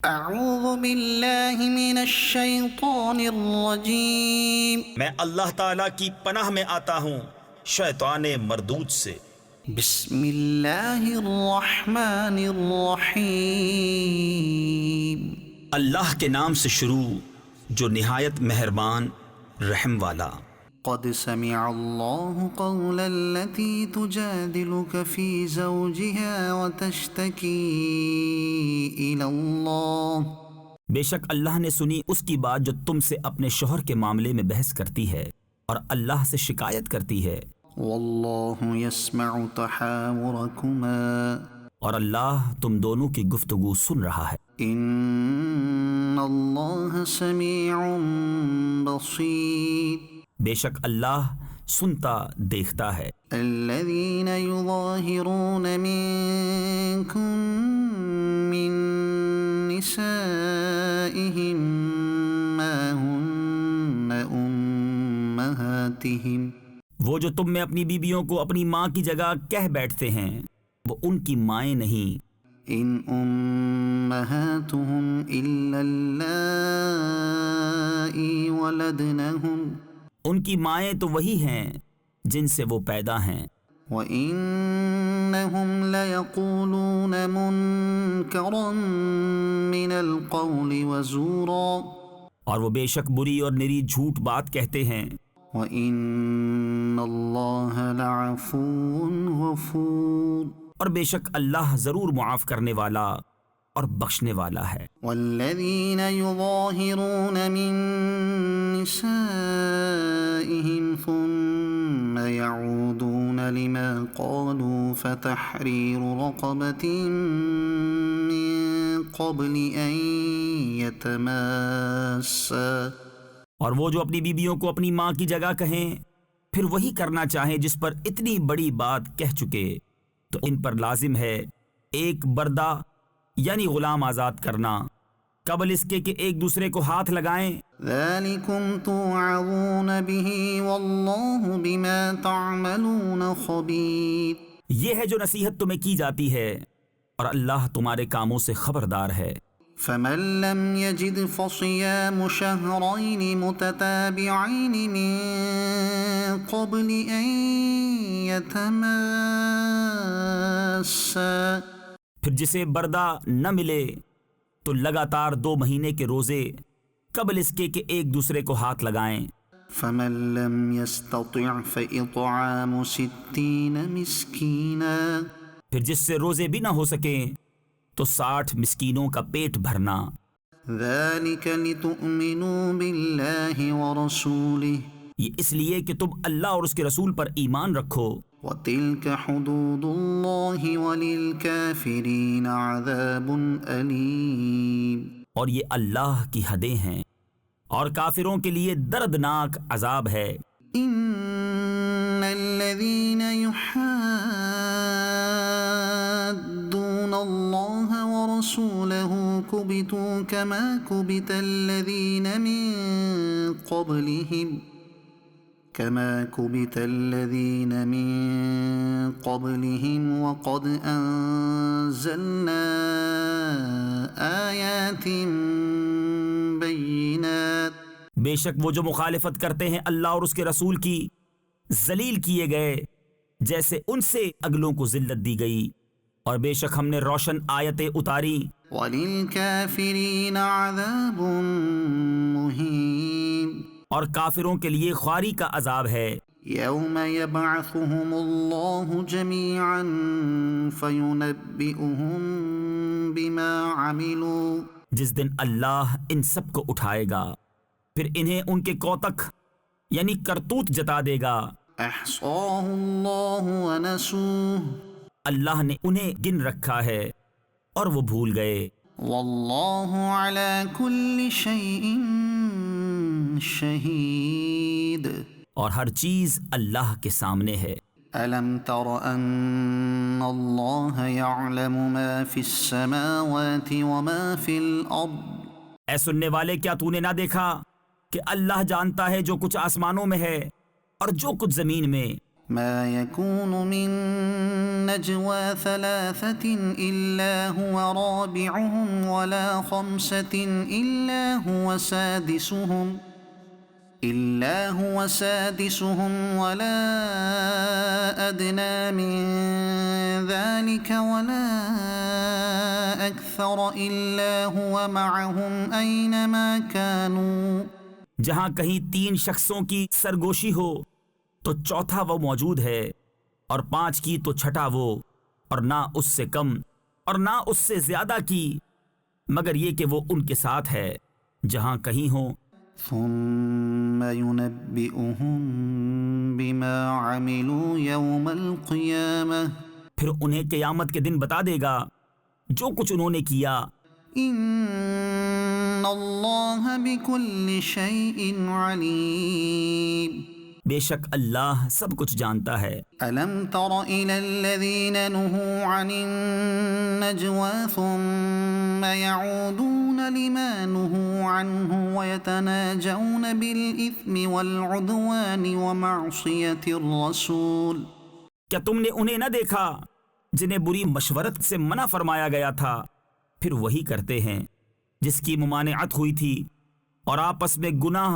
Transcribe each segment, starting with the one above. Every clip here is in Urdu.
اعوذ باللہ من الشیطان الرجیم میں اللہ تعالیٰ کی پناہ میں آتا ہوں شیطان مردود سے۔ بسم اللہ الرحمن الرحیم اللہ کے نام سے شروع جو نہایت مہربان رحم والا۔ قد سمع اللہ قول التي تجادلك في زوجها وتشتكي إلى اللہ، بے شک اللہ نے سنی اس کی بات جو تم سے اپنے شوہر کے معاملے میں بحث کرتی ہے اور اللہ سے شکایت کرتی ہے، واللہ يسمع تحاوركما، اور اللہ تم دونوں کی گفتگو سن رہا ہے۔ ان اللہ سمیع بصیر، بے شک اللہ سنتا دیکھتا ہے۔ الذین یظاہرون منکم من نسائهم ما ہن امہاتہم، وہ جو تم میں اپنی بیویوں کو اپنی ماں کی جگہ کہہ بیٹھتے ہیں وہ ان کی مائیں نہیں، ان امہاتہم الا اللائی ولدنہم، ان کی مائیں تو وہی ہیں جن سے وہ پیدا ہیں، وَإِنَّهُمْ لَيَقُولُونَ مُنْكَرًا مِنَ الْقَوْلِ وَزُورًا، اور وہ بے شک بری اور نری جھوٹ بات کہتے ہیں، وَإِنَّ اللَّهَ لَعَفُوٌّ غَفُورٌ، اور بے شک اللہ ضرور معاف کرنے والا اور بخشنے والا ہے۔ وَالَّذِينَ يُظَاهِرُونَ مِن نِّسَائِهِمْ ثُمَّ يَعُودُونَ لِمَا قَالُوا فَتَحْرِيرُ رَقَبَةٍ مِّن قَبْلِ أَن يَتَمَاسَّا، اور وہ جو اپنی بیویوں کو اپنی ماں کی جگہ کہیں پھر وہی کرنا چاہیں جس پر اتنی بڑی بات کہہ چکے، تو ان پر لازم ہے ایک بردہ یعنی غلام آزاد کرنا قبل اس کے کہ ایک دوسرے کو ہاتھ لگائیں۔ ذَلِكُمْ تُوعَظُونَ بِهِ وَاللَّهُ بِمَا تَعْمَلُونَ خَبِيرٌ، یہ ہے جو نصیحت تمہیں کی جاتی ہے اور اللہ تمہارے کاموں سے خبردار ہے۔ فَمَن لَّمْ يَجِدْ فَصِيَامُ شَهْرَيْنِ مُتَتَابِعَيْنِ مِن قَبْلِ أَن يَتَمَاسَّا، پھر جسے بردہ نہ ملے تو لگاتار 2 مہینے کے روزے قبل اس کے کہ ایک دوسرے کو ہاتھ لگائیں۔ فَمَن لَّمْ يَسْتَطِعْ فَإِطْعَامُ 60 مِسْكِينًا، پھر جس سے روزے بھی نہ ہو سکیں تو 60 مسکینوں کا پیٹ بھرنا۔ ذَلِكَ لِتُؤْمِنُوا بِاللَّهِ وَرَسُولِهِ، یہ اس لیے کہ تم اللہ اور اس کے رسول پر ایمان رکھو، وَتِلْكَ حُدُودُ اللَّهِ وَلِلْكَافِرِينَ عَذَابٌ أَلِيمٌ، اور یہ اللہ کی حدیں ہیں اور کافروں کے لیے دردناک عذاب ہے۔ إِنَّ الَّذِينَ يُحَادُّونَ اللَّهَ وَرَسُولَهُ كُبِتُوا كَمَا كُبِتَ الَّذِينَ مِن قَبْلِهِمْ وَقَدْ أَنزَلْنَا آيَاتٍ بَيِّنَاتٍ، بے شک وہ جو مخالفت کرتے ہیں اللہ اور اس کے رسول کی ذلیل کیے گئے جیسے ان سے اگلوں کو ذلت دی گئی، اور بے شک ہم نے روشن آیتیں اتاری۔ وَلِلْكَافِرِينَ عَذَابٌ مُّهِينٌ، اور کافروں کے لیے خواری کا عذاب ہے۔ يَوْمَ يَبْعَثُهُمُ اللَّهُ جَمِيعًا فَيُنَبِّئُهُم بِمَا عَمِلُوا، جس دن اللہ ان سب کو اٹھائے گا پھر انہیں ان کے کوتک یعنی کرتوت جتا دے گا۔ أَحْصَاهُ اللَّهُ وَنَسُوهُ، اللہ نے انہیں گن رکھا ہے اور وہ بھول گئے۔ وَاللَّهُ عَلَى كُلِّ شَيْءٍ شَهِيدٌ، اور ہر چیز اللہ کے سامنے ہے۔ أَلَمْ تَرَ أَنَّ اللَّهَ يَعْلَمُ مَا فِي السَّمَاوَاتِ وَمَا فِي الْأَرْضِ، اے سننے والے کیا تو نے نہ دیکھا کہ اللہ جانتا ہے جو کچھ آسمانوں میں ہے اور جو کچھ زمین میں، ما يكون من نجوى ثلاثة إلا هو رابعهم ولا خمسة إلا هو سادسهم ولا أدنى من ذلك ولا أكثر إلا هو معهم أينما كانوا. جہاں کہیں 3 شخصوں کی سرگوشی ہو تو چوتھا وہ موجود ہے، اور 5 کی تو چھٹا وہ، اور نہ اس سے کم اور نہ اس سے زیادہ کی، مگر یہ کہ وہ ان کے ساتھ ہے جہاں کہیں ہوں. ثم ينبئهم بما عملوا يوم القيامة. پھر انہیں قیامت کے دن بتا دے گا جو کچھ انہوں نے کیا. ان اللہ بكل شيء عليم. بے شک اللہ سب کچھ جانتا ہے. ألم تر إلى الذين نهوا عن النجوى ثم يعودون لما نهوا عنه ويتناجون بالإثم والعدوان ومعصية الرسول. کیا تم نے انہیں نہ دیکھا جنہیں بری مشورت سے منع فرمایا گیا تھا، پھر وہی کرتے ہیں جس کی ممانعت ہوئی تھی، اور آپس میں گناہ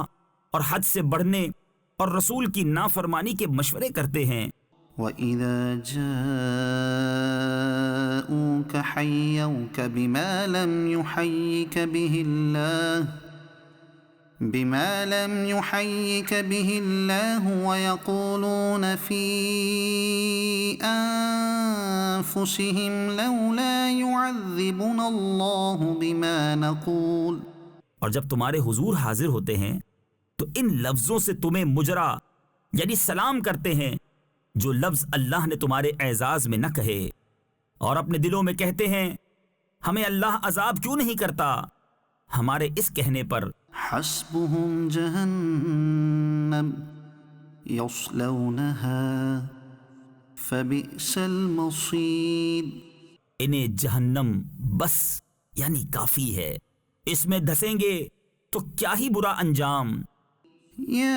اور حد سے بڑھنے اور رسول کی نافرمانی کے مشورے کرتے ہیں. وَإِذَا جَاءُوكَ حَيَّوْكَ بِمَا لَمْ يُحَيِّكَ بِهِ اللَّهُ وَيَقُولُونَ فِي أَنفُسِهِمْ لَوْلَا يُعَذِّبُنَا اللَّهُ بِمَا نَقُولُ. اور جب تمہارے حضور حاضر ہوتے ہیں تو ان لفظوں سے تمہیں مجرا یعنی سلام کرتے ہیں جو لفظ اللہ نے تمہارے اعزاز میں نہ کہے، اور اپنے دلوں میں کہتے ہیں ہمیں اللہ عذاب کیوں نہیں کرتا ہمارے اس کہنے پر. حسبهم جہنم یصلونها فبئس المصیر. انہیں جہنم بس یعنی کافی ہے، اس میں دھسیں گے تو کیا ہی برا انجام. یا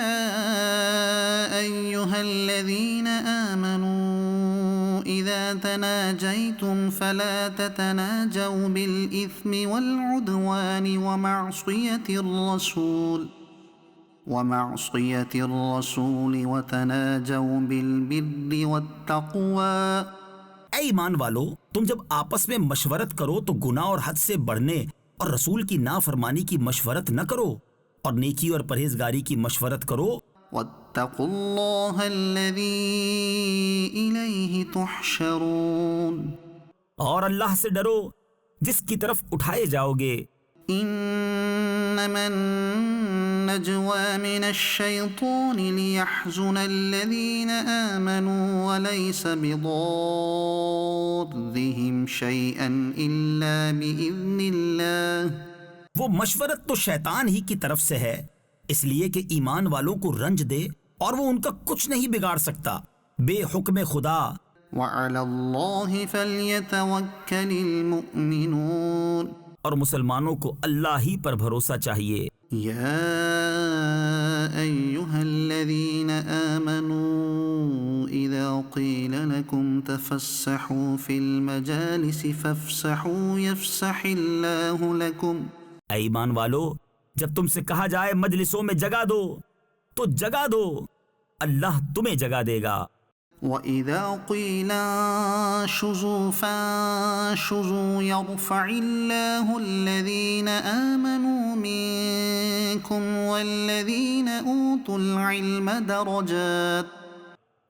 ایہا الذین آمنوا اذا تناجیتم فلا تتناجوا بالاثم والعدوان ومعصیة الرسول وتناجوا بالبر والتقوى. اے ایمان والو، تم جب آپس میں مشورت کرو تو گناہ اور حد سے بڑھنے اور رسول کی نافرمانی کی مشورت نہ کرو، اور نیکی اور پرہیزگاری کی مشورت کرو. واتقوا اللہ الذی الیہ تحشرون. اور اللہ سے ڈرو جس کی طرف اٹھائے جاؤ گے. انما النجوى من الشیطان لیحزن الذین آمنوا وليس بضارهم شیئا الا بإذن اللہ. وہ مشورت تو شیطان ہی کی طرف سے ہے، اس لیے کہ ایمان والوں کو رنج دے، اور وہ ان کا کچھ نہیں بگاڑ سکتا بے حکم خدا. وعلى الله فليتوكل المؤمنون. اور مسلمانوں کو اللہ ہی پر بھروسہ چاہیے. یا ایہا الذین آمنوا اذا قیل لکم تفسحوا فی المجالس فافسحوا یفسح اللہ لکم. اے ایمان والو، جب تم سے کہا جائے مجلسوں میں جگہ دو تو جگہ دو، اللہ تمہیں جگہ دے گا. وَإِذَا قِيلَ انشُزُوا فَانشُزُوا يَرْفَعِ اللَّهُ الَّذِينَ آمَنُوا مِنكُمْ وَالَّذِينَ أُوتُوا الْعِلْمَ دَرَجَاتٍ.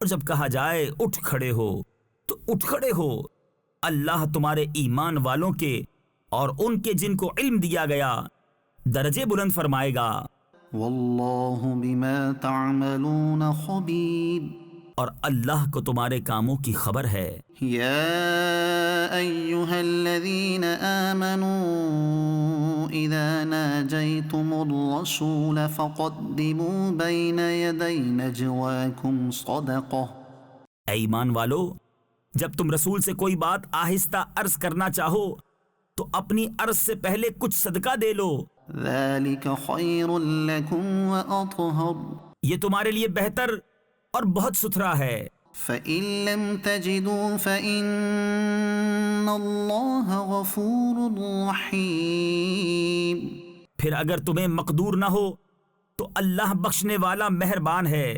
اور جب کہا جائے اٹھ کھڑے ہو تو اٹھ کھڑے ہو، اللہ تمہارے ایمان والوں کے اور ان کے جن کو علم دیا گیا درجے بلند فرمائے گا. وَاللَّهُ بِمَا تَعْمَلُونَ خَبِيرٌ. اور اللہ کو تمہارے کاموں کی خبر ہے. یا ایہا الذین آمنوا اذا ناجیتم الرسول فقدموا بین یدی نجواکم صدقہ. اے ایمان والو، جب تم رسول سے کوئی بات آہستہ عرض کرنا چاہو تو اپنی عرض سے پہلے کچھ صدقہ دے لو. ذالک خیر لکم واطہر. یہ تمہارے لیے بہتر اور بہت ستھرا ہے. فإن لم تجدوا فإن الله غفور رحيم. پھر اگر تمہیں مقدور نہ ہو تو اللہ بخشنے والا مہربان ہے.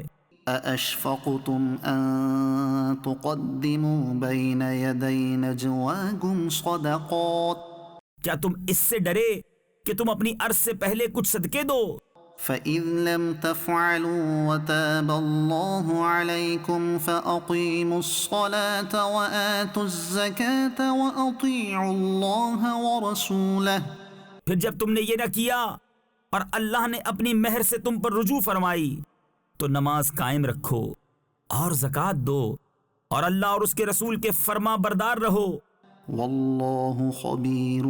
أأشفقتم أن تقدموا بين يدي نجواكم صدقات کیا تم اس سے ڈرے کہ تم اپنی عرض سے پہلے کچھ صدقے دو؟ فإذ لم تفعلوا وتاب الله عليكم فأقيموا الصلاة وآتوا الزكاة وأطيعوا الله ورسوله. پھر جب تم نے یہ نہ کیا اور اللہ نے اپنی مہر سے تم پر رجوع فرمائی تو نماز قائم رکھو اور زکوٰۃ دو اور اللہ اور اس کے رسول کے فرما بردار رہو. والله خبير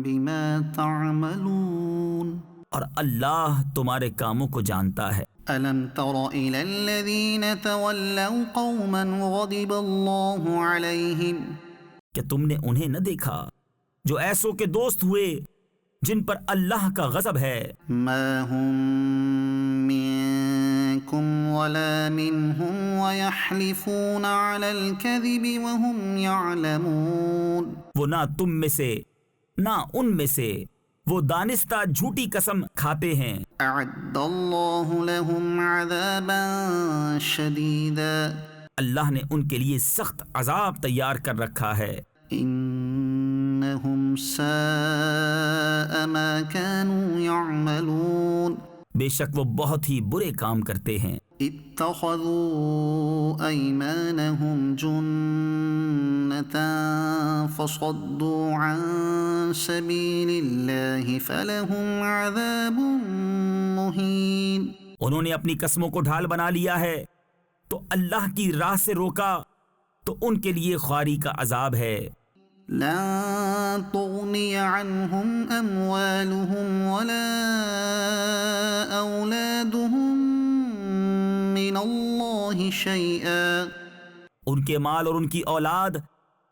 بما تعملون. اور اللہ تمہارے کاموں کو جانتا ہے. ألم تر إلى الذين تولوا قوما غضب الله عليهم. کہ تم نے انہیں نہ دیکھا جو ایسوں کے دوست ہوئے جن پر اللہ کا غضب ہے. ما هم منكم ولا منهم ويحلفون على الكذب وهم يعلمون. وہ نہ تم میں سے نہ ان میں سے، وہ دانستہ جھوٹی قسم کھاتے ہیں. أعد الله لهم عذابا شديدا. اللہ نے ان کے لیے سخت عذاب تیار کر رکھا ہے. إنهم ساء ما كانوا يعملون. بے شک وہ بہت ہی برے کام کرتے ہیں. اتخذوا أيمانهم جنة فصدوا عن سبيل الله فلهم عذاب مهين. انہوں نے اپنی قسموں کو ڈھال بنا لیا ہے تو اللہ کی راہ سے روکا تو ان کے لیے خواری کا عذاب ہے. لن تغني عنهم أموالهم ولا أولادهم من الله شيئا. ان کے مال اور ان کی اولاد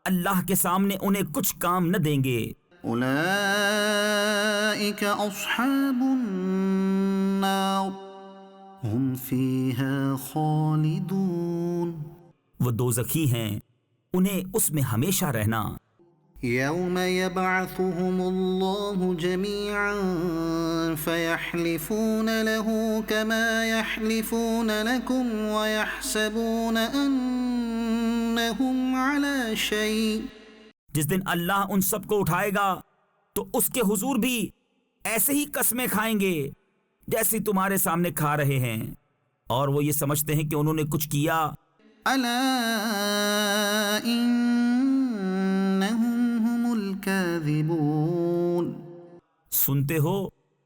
اللہ کے سامنے انہیں کچھ کام نہ دیں گے. أولئك أصحاب النار هم فيها خالدون. وہ دوزخی ہیں، انہیں اس میں ہمیشہ رہنا. يوم يبعثهم الله جميعا فيحلفون له كما يحلفون لكم ويحسبون أنهم على شيء. جس دن اللہ ان سب کو اٹھائے گا تو اس کے حضور بھی ایسے ہی قسمیں کھائیں گے جیسی تمہارے سامنے کھا رہے ہیں، اور وہ یہ سمجھتے ہیں کہ انہوں نے کچھ کیا. ألا إنهم هم الكاذبون. سنتے ہو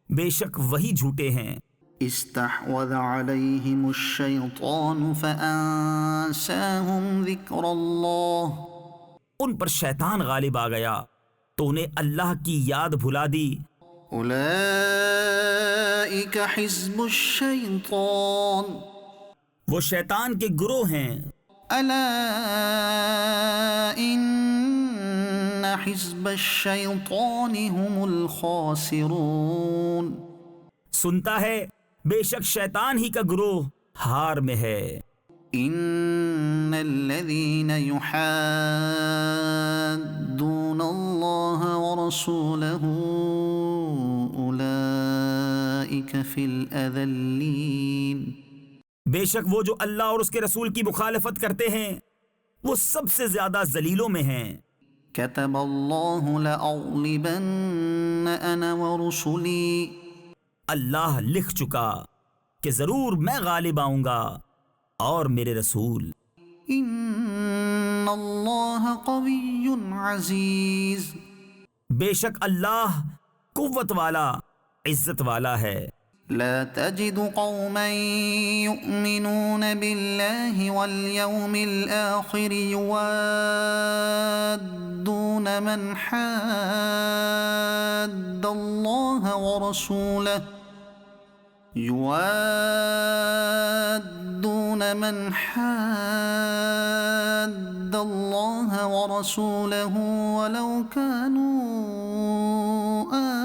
بے شک وہی جھوٹے ہیں. استحوذ عليهم الشيطان فأنساهم ذكر الله. ان پر شیطان غالب آ گیا تو انہیں اللہ کی یاد بھلا دی. أولئك حزب الشيطان. وہ شیطان کے گروہ ہیں. ألا إن حزب الشيطان هم الخاسرون. سنتا ہے بے شک شیطان ہی کا گروہ ہار میں ہے. إن الذين يحادون الله ورسوله أولئك في الأذلين. بے شک وہ جو اللہ اور اس کے رسول کی مخالفت کرتے ہیں وہ سب سے زیادہ ذلیلوں میں ہیں. كتب الله لأغلبن أنا ورسلي. اللہ لکھ چکا کہ ضرور میں غالب آؤں گا اور میرے رسول. إن الله قوي عزيز. بے شک اللہ قوت والا عزت والا ہے. لا تجد قوما يؤمنون بالله واليوم الآخر يوادون من حاد الله ورسوله ولو كانوا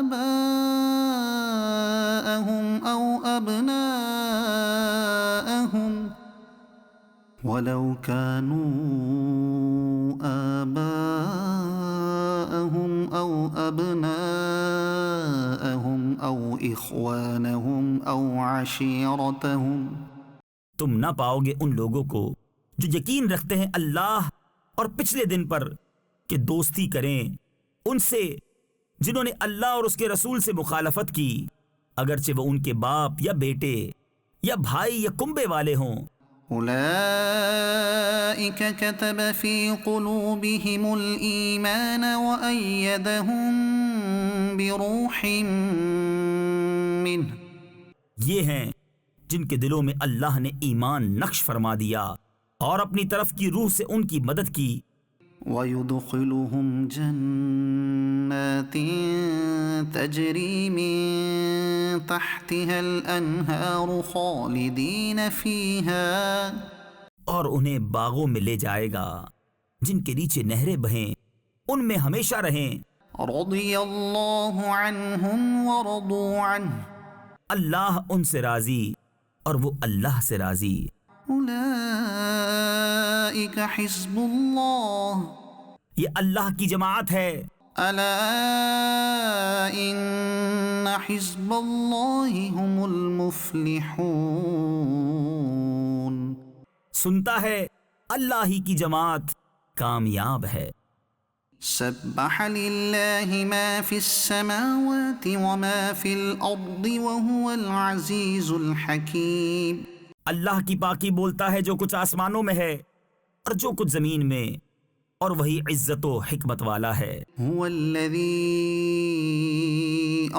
آباءهم أو أبناءهم ولو كانوا آباءهم أو أبناءهم أو إخوانهم أو عشيرتهم. تم نہ پاؤ گے ان لوگوں کو جو یقین رکھتے ہیں اللہ اور پچھلے دن پر کہ دوستی کریں ان سے جنہوں نے اللہ اور اس کے رسول سے مخالفت کی، اگرچہ وہ ان کے باپ یا بیٹے یا بھائی یا کنبے والے ہوں. أولئك كتب في قلوبهم الإيمان وأيدهم بروح منه. یہ ہیں جن کے دلوں میں اللہ نے ایمان نقش فرما دیا اور اپنی طرف کی روح سے ان کی مدد کی. ويدخلهم جنات تجري من تحتها الأنهار خالدين فيها. اور انہیں باغوں میں لے جائے گا جن کے نیچے نہریں بہیں، ان میں ہمیشہ رہیں. رضي الله عنهم ورضوا عنه. اللہ ان سے راضی اور وہ اللہ سے راضی. أولئك حزب الله. یہ اللہ کی جماعت ہے. ألا إن حزب الله هم المفلحون. سنتا ہے اللہ ہی کی جماعت کامیاب ہے. سبح لله ما في السماوات وما في الأرض وهو العزيز الحكيم. اللہ کی پاکی بولتا ہے جو کچھ آسمانوں میں ہے اور جو کچھ زمین میں، اور وہی عزت و حکمت والا ہے. هو الذي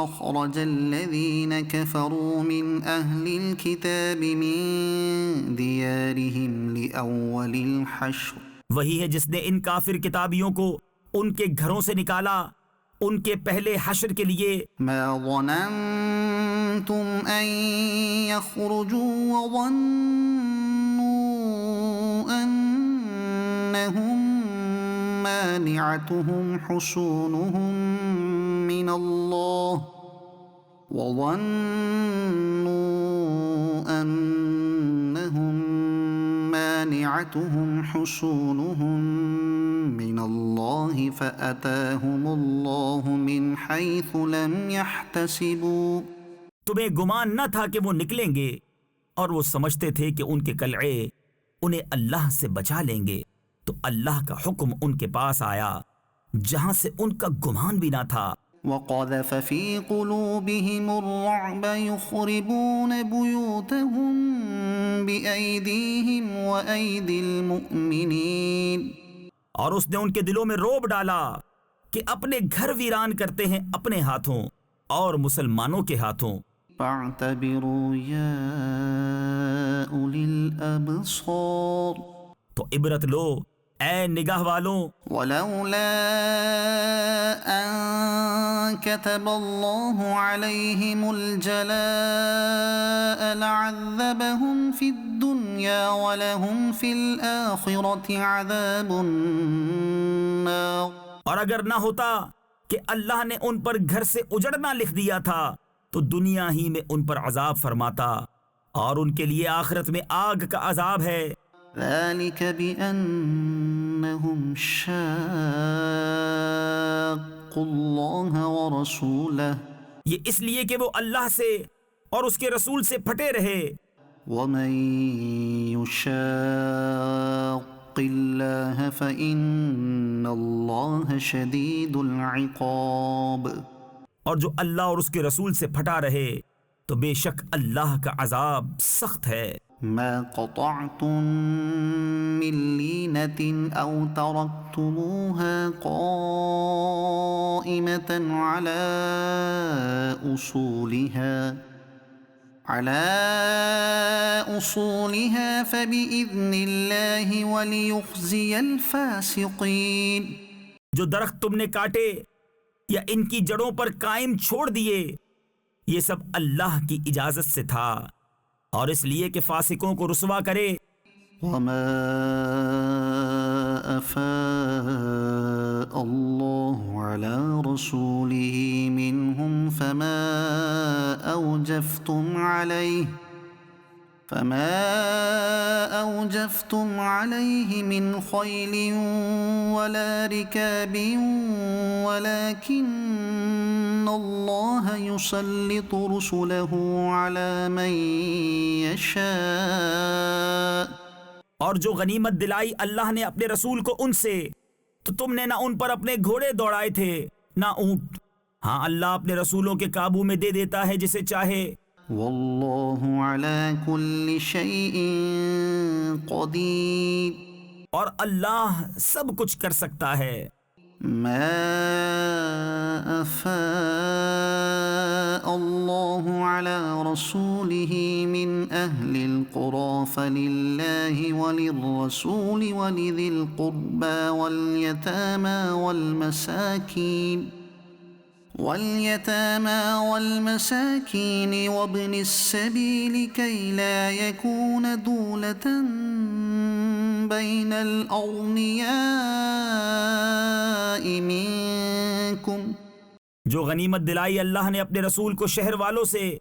أخرج الذين كفروا من أهل الكتاب من ديارهم لأول الحشر. وہی ہے جس نے ان کافر کتابیوں کو ان کے گھروں سے نکالا ان کے پہلے حشر کے لیے. ما ظننتم أن يخرجوا وظنوا أنهم مانعتهم حصونهم من الله فأتاهم الله من حيث لم يحتسبوا. تمہیں گمان نہ تھا کہ وہ نکلیں گے، اور وہ سمجھتے تھے کہ ان کے قلعے انہیں اللہ سے بچا لیں گے، تو اللہ کا حکم ان کے پاس آیا جہاں سے ان کا گمان بھی نہ تھا. وقذف في قلوبهم الرعب يخربون بيوتهم بأيديهم وأيدي المؤمنين. اور اس نے ان کے دلوں میں رعب ڈالا کہ اپنے گھر ویران کرتے ہیں اپنے ہاتھوں اور مسلمانوں کے ہاتھوں. فاعتبروا يا أولي الأبصار. تو عبرت لو اے نگاہ والوں. ولولا أن كتب الله عليهم الجلاء لعذبهم في الدنيا ولهم في الآخرة عذاب النار. اور اگر نہ ہوتا کہ اللہ نے ان پر گھر سے اجڑنا لکھ دیا تھا تو دنیا ہی میں ان پر عذاب فرماتا، اور ان کے لیے آخرت میں آگ کا عذاب ہے. ذلك بأنهم شاقوا الله ورسوله. یہ اس لیے کہ وہ اللہ سے اور اس کے رسول سے پھٹے رہے. ومن يشاق الله فإن الله شديد العقاب. اور جو اللہ اور اس کے رسول سے پھٹا رہے تو بے شک اللہ کا عذاب سخت ہے. ما قطعتم من لينة أو تركتموها قائمة على أصولها فبإذن الله وليخزي الفاسقين. جو درخت تم نے کاٹے یا ان کی جڑوں پر قائم چھوڑ دیے، یہ سب اللہ کی اجازت سے تھا، اور اس لیے کہ فاسقوں کو رسوا کرے. وما أفاء الله على رسوله منهم فما فما أوجفتم عليه من خيل ولا ركاب ولكن الله يسلط رسله على من يشاء. اور جو غنیمت دلائی اللہ نے اپنے رسول کو ان سے، تو تم نے نہ ان پر اپنے گھوڑے دوڑائے تھے نہ اونٹ. ہاں اللہ اپنے رسولوں کے قابو میں دے دیتا ہے جسے چاہے. واللہ علی کل شیء قدیر. اور اللہ سب کچھ کر سکتا ہے. ما أفاء الله على رسوله من أهل القرى فلله وللرسول ولذي القربى واليتامى والمساكين وابن السبيل كي لا يكون دولة بين الأغنياء منكم. جو غنیمت دلائی اللہ نے اپنے رسول کو شہر والوں سے،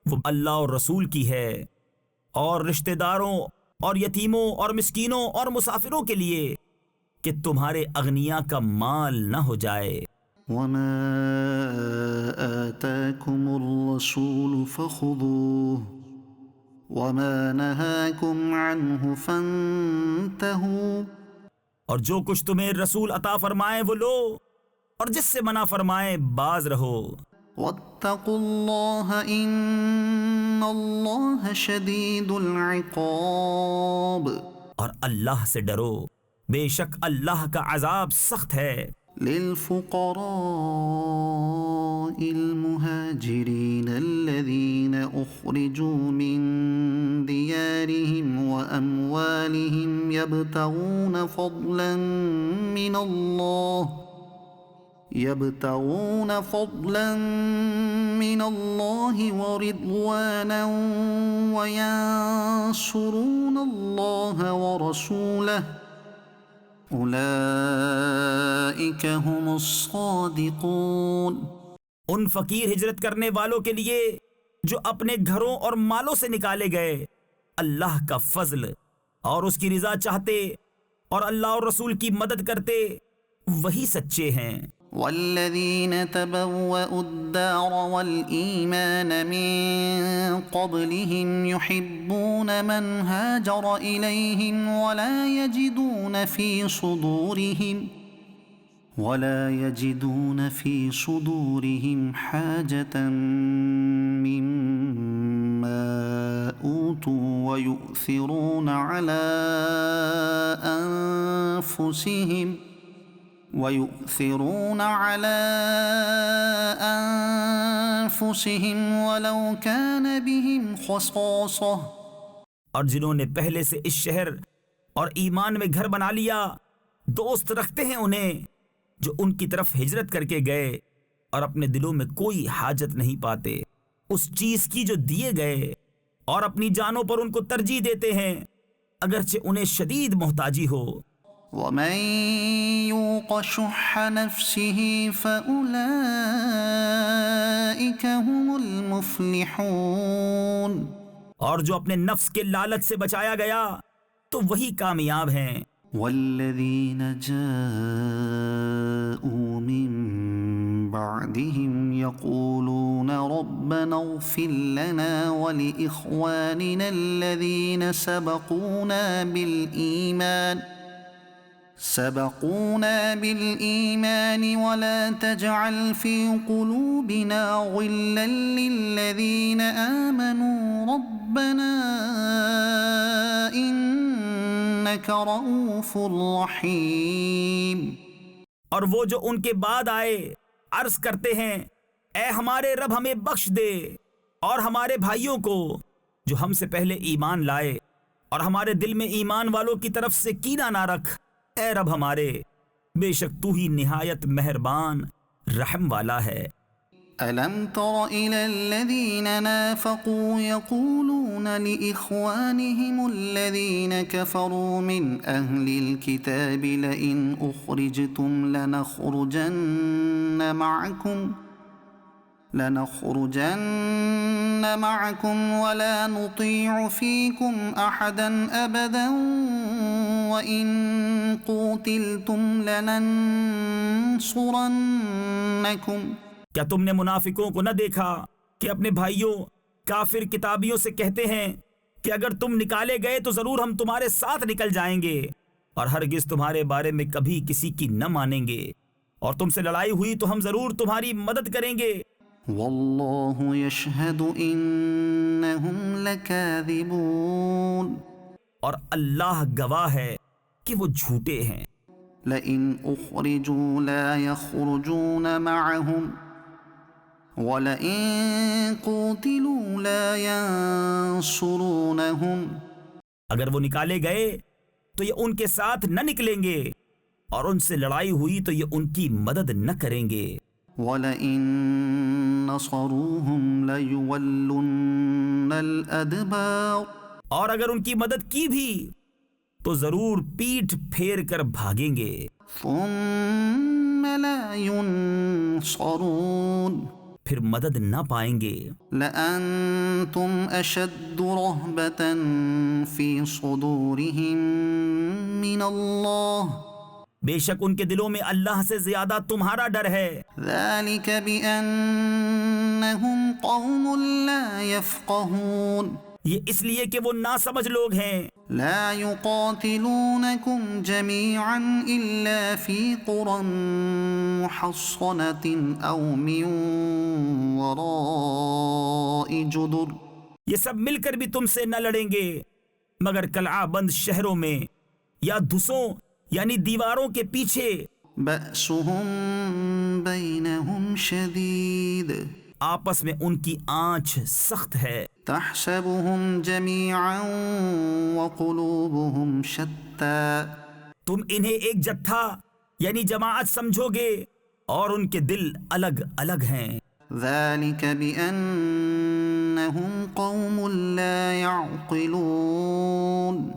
وہ اللہ اور رسول کی ہے، اور رشتہ داروں اور یتیموں اور مسکینوں اور مسافروں کے لیے کہ تمہارے اغنیاء کا مال نہ ہو جائے. وما آتاكم الرسول فخذوه وما نهاكم عنه فانتهوا. اور جو کچھ تمہیں رسول عطا فرمائے وہ لو، اور جس سے منع فرمائے باز رہو. واتقوا الله إن الله شديد العقاب. اور اللہ سے ڈرو، بے شک اللہ کا عذاب سخت ہے. للفقراء المهاجرين الذين أخرجوا من ديارهم وأموالهم يبتغون فضلا من الله ورضوانا وينصرون الله ورسوله اولئک هم الصادقون. ان فقیر ہجرت کرنے والوں کے لیے جو اپنے گھروں اور مالوں سے نکالے گئے اللہ کا فضل اور اس کی رضا چاہتے اور اللہ اور رسول کی مدد کرتے، وہی سچے ہیں. والذین تبوأوا الدار والإيمان من قبلهم يحبون من هاجر إليهم ولا يجدون في صدورهم حاجة مما أوتوا ويؤثرون على أنفسهم ولو كان بهم خصاصة. اور جنہوں نے پہلے سے اس شہر اور ایمان میں گھر بنا لیا، دوست رکھتے ہیں انہیں جو ان کی طرف ہجرت کر کے گئے اور اپنے دلوں میں کوئی حاجت نہیں پاتے اس چیز کی جو دیے گئے، اور اپنی جانوں پر ان کو ترجیح دیتے ہیں اگرچہ انہیں شدید محتاجی ہو. ومن يوق شح نفسه فأولئك هم المفلحون. اور جو اپنے نفس کے لالچ سے بچایا گیا تو وہی کامیاب ہیں. والذین جاءوا من بعدهم يقولون ربنا اغفر لنا ولإخواننا الذين سبقونا بالإيمان ولا تجعل في قلوبنا غلا للذين آمنوا ربنا إنك رؤوف رحيم. اور وہ جو ان کے بعد آئے عرض کرتے ہیں اے ہمارے رب ہمیں بخش دے، اور ہمارے بھائیوں کو جو ہم سے پہلے ایمان لائے، اور ہمارے دل میں ایمان والوں کی طرف سے کینہ نہ رکھ اے رب ہمارے، بے شک تو ہی نہایت مہربان رحم والا ہے. ألم تر إلى الذين نافقوا يقولون لإخوانهم الذين كفروا من أهل الكتاب لئن أخرجتم لنخرجن معكم ولا نطيع فيكم أحدا أبدا وإن قوتلتم لننصرنكم. کیا تم نے منافقوں کو نہ دیکھا کہ اپنے بھائیوں کافر کتابیوں سے کہتے ہیں کہ اگر تم نکالے گئے تو ضرور ہم تمہارے ساتھ نکل جائیں گے اور ہرگز تمہارے بارے میں کبھی کسی کی نہ مانیں گے اور تم سے لڑائی ہوئی تو ہم ضرور تمہاری مدد کریں گے. واللہ یشہد انہم لکاذبون. اور اللہ گواہ ہے کہ وہ جھوٹے ہیں. لئن اخرجوا لا يخرجون معهم وَلَئِن قُوتِلُوا لَا يَنصُرُونَهُمْ. اگر وہ نکالے گئے تو یہ ان کے ساتھ نہ نکلیں گے اور ان سے لڑائی ہوئی تو یہ ان کی مدد نہ کریں گے. وَلَئِن نَصَرُوهُمْ لَيُوَلُّنَّ الْأَدْبَارَ. اور اگر ان کی مدد کی بھی تو ضرور پیٹھ پھیر کر بھاگیں گے. ثُمَّ لَا يُنصَرُونَ. پھر مدد نہ پائیں گے. لَأَنْتُمْ أَشَدُّ رَهْبَةً فِي صُدُورِهِمْ مِنَ اللَّهِ. بے شک ان کے دلوں میں اللہ سے زیادہ تمہارا ڈر ہے. ذَلِكَ بِأَنَّهُمْ قَوْمٌ لَا يَفْقَهُونَ. یہ اس لیے کہ وہ ناسمجھ لوگ ہیں. لا يقاتلونكم جميعا إلا في قرى محصنة أو من وراء جدر. یہ سب مل کر بھی تم سے نہ لڑیں گے مگر قلعہ بند شہروں میں یا دھسوں یعنی دیواروں کے پیچھے. بأسهم بينهم شديد. آپس میں ان کی آنچ سخت ہے. تحسبهم جميعا وقلوبهم شتى. تم انہیں ایک جتھا یعنی جماعت سمجھو گے اور ان کے دل الگ الگ ہیں. ذلك بأنهم قوم لا يعقلون.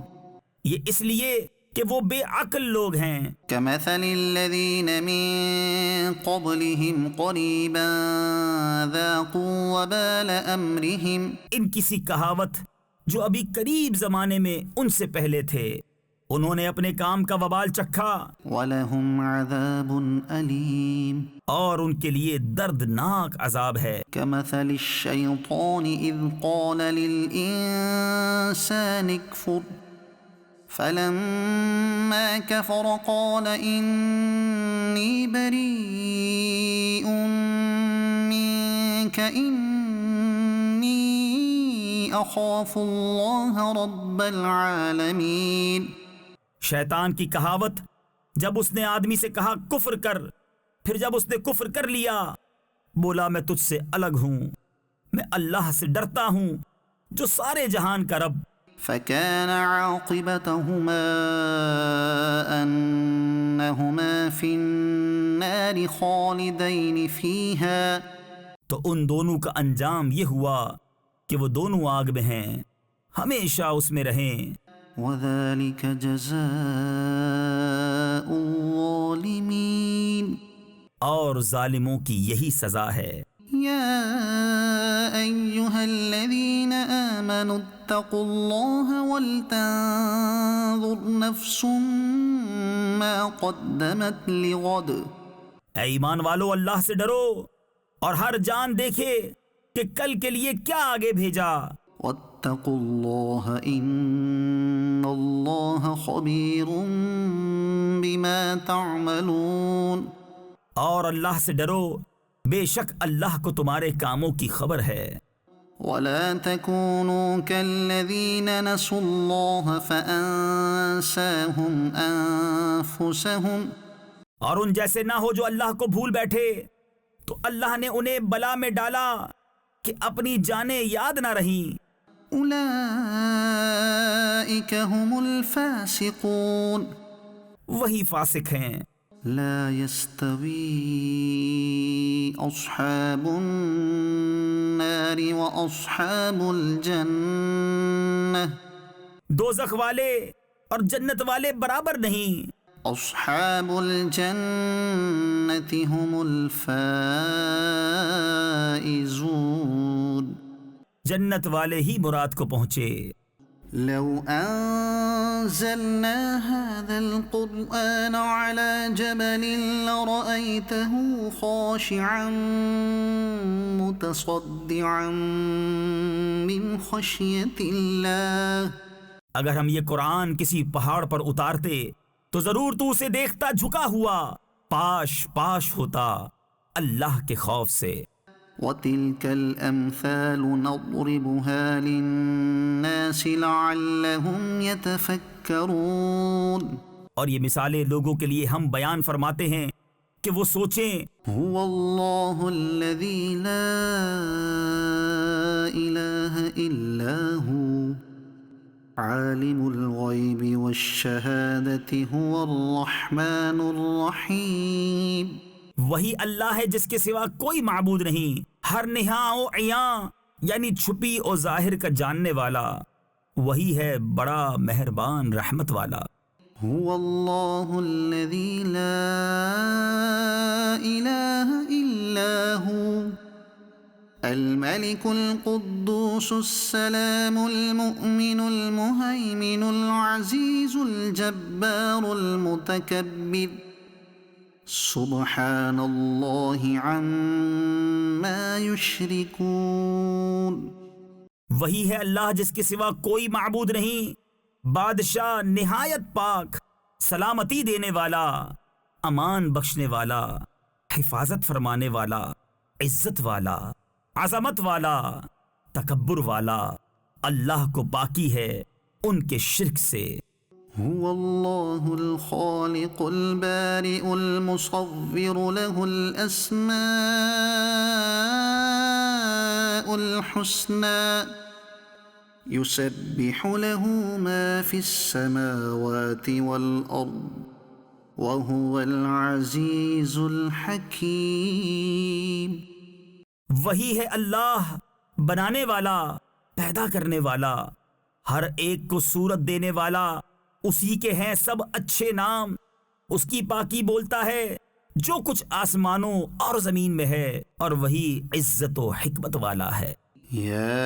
یہ اس لیے کہ وہ بے عقل لوگ ہیں. كمثل الذين من قبلهم قريبا ذاقوا وبال أمرهم. ان کسی کہاوت جو ابھی قریب زمانے میں ان سے پہلے تھے انہوں نے اپنے کام کا وبال چکھا. وَلَهُمْ عَذَابٌ أَلِيمٌ. اور ان کے لیے دردناک عذاب ہے. كَمَثَلِ الشَّيْطَانِ إِذْ قَالَ لِلْإِنسَانِ اكْفُرْ فَلَمَّا كَفَرَ قَالَ إِنِّي بَرِيءٌ مِّنكَ إِنِّي أَخَافُ اللَّهَ رَبَّ الْعَالَمِينَ. شیطان کی کہاوت جب اس نے آدمی سے کہا کفر کر، پھر جب اس نے کفر کر لیا بولا میں تجھ سے الگ ہوں، میں اللہ سے ڈرتا ہوں جو سارے جہان کا رب. فكان عاقبتهما أنهما في النار خالدين فيها. تو ان دونوں کا انجام یہ ہوا کہ وہ دونوں آگ میں ہیں ہمیشہ اس میں رہیں. وذلك جزاء الظالمين. اور ظالموں کی یہی سزا ہے. يا أيها الذين آمنوا اتقوا الله ولتنظر نفس ما قدمت لغد. اے ایمان والو اللہ سے ڈرو اور ہر جان دیکھے کہ کل کے لیے کیا آگے بھیجا. واتقوا الله إن الله خبير بما تعملون. اور اللہ سے ڈرو بے شک اللہ کو تمہارے کاموں کی خبر ہے. ولا تكونوا كالذين نسوا الله فأنساهم أنفسهم. اور ان جیسے نہ ہو جو اللہ کو بھول بیٹھے تو اللہ نے انہیں بلا میں ڈالا کہ اپنی جانیں یاد نہ رہیں. أولئك هم الفاسقون. وہی فاسق ہیں. لا يستوي أصحاب النار وأصحاب الجنة. دوزخ والے اور جنت والے برابر نہیں. أصحاب الجنة هم الفائزون. جنت والے ہی مراد کو پہنچے۔ لو أنزلنا هذا القرآن على جبل لرأيته خاشعا متصدعا من خشية الله۔ اگر ہم یہ قرآن کسی پہاڑ پر اتارتے تو ضرور تو اسے دیکھتا جھکا ہوا پاش پاش ہوتا اللہ کے خوف سے۔ وَتِلْكَ الْأَمْثَالُ نَضْرِبُهَا لِلنَّاسِ لَعَلَّهُمْ يَتَفَكَّرُونَ۔ اور یہ مثالیں لوگوں کے لیے ہم بیان فرماتے ہیں کہ وہ سوچیں۔ هُوَ اللَّهُ الَّذِي لَا إِلَٰهَ إِلَّا هُوَ عَالِمُ الْغَيْبِ وَالشَّهَادَةِ هُوَ الرَّحْمَٰنُ الرَّحِيمُ۔ وہی اللہ ہے جس کے سوا کوئی معبود نہیں، ہر نہاں و عیاں یعنی چھپی اور ظاہر کا جاننے والا، وہی ہے بڑا مہربان رحمت والا۔ هو اللہ الذی لا الہ الا ہو الملک القدوس السلام المؤمن المہیمن العزیز الجبار المتکبر سبحان اللہ عما یشرکون۔ وہی ہے اللہ جس کے سوا کوئی معبود نہیں، بادشاہ نہایت پاک، سلامتی دینے والا، امان بخشنے والا، حفاظت فرمانے والا، عزت والا، عظمت والا، تکبر والا، اللہ کو پاکی ہے ان کے شرک سے۔ هو اللہ الخالق البارئ المصور له الاسماء الحسنى يسبح له ما في السماوات والأرض وهو العزيز الحكيم۔ وہی ہے اللہ بنانے والا، پیدا کرنے والا، ہر ایک کو صورت دینے والا، اسی کے ہیں سب اچھے نام، اس کی پاکی بولتا ہے جو کچھ آسمانوں اور زمین میں ہے، اور وہی عزت و حکمت والا ہے۔ يا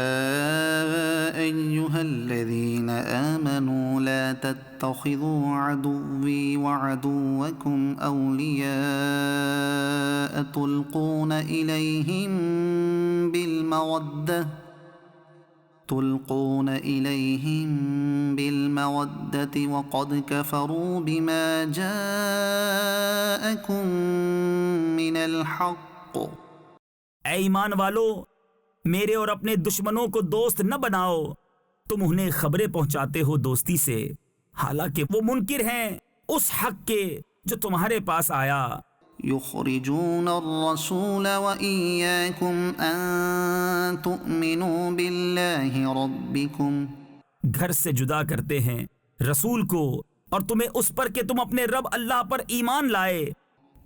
أيها الذين آمنوا لا تتخذوا عدوي وعدوكم أولياء تلقون إليهم بالمودة وقد كفروا بما جاءكم من الحق۔ اے ایمان والو، میرے اور اپنے دشمنوں کو دوست نہ بناؤ، تم انہیں خبریں پہنچاتے ہو دوستی سے، حالانکہ وہ منکر ہیں اس حق کے جو تمہارے پاس آیا۔ يخرجون الرسول وإياكم أن تؤمنوا بالله ربكم۔ گھر سے جدا کرتے ہیں رسول کو اور تمہیں اس پر کہ تم اپنے رب اللہ پر ایمان لائے۔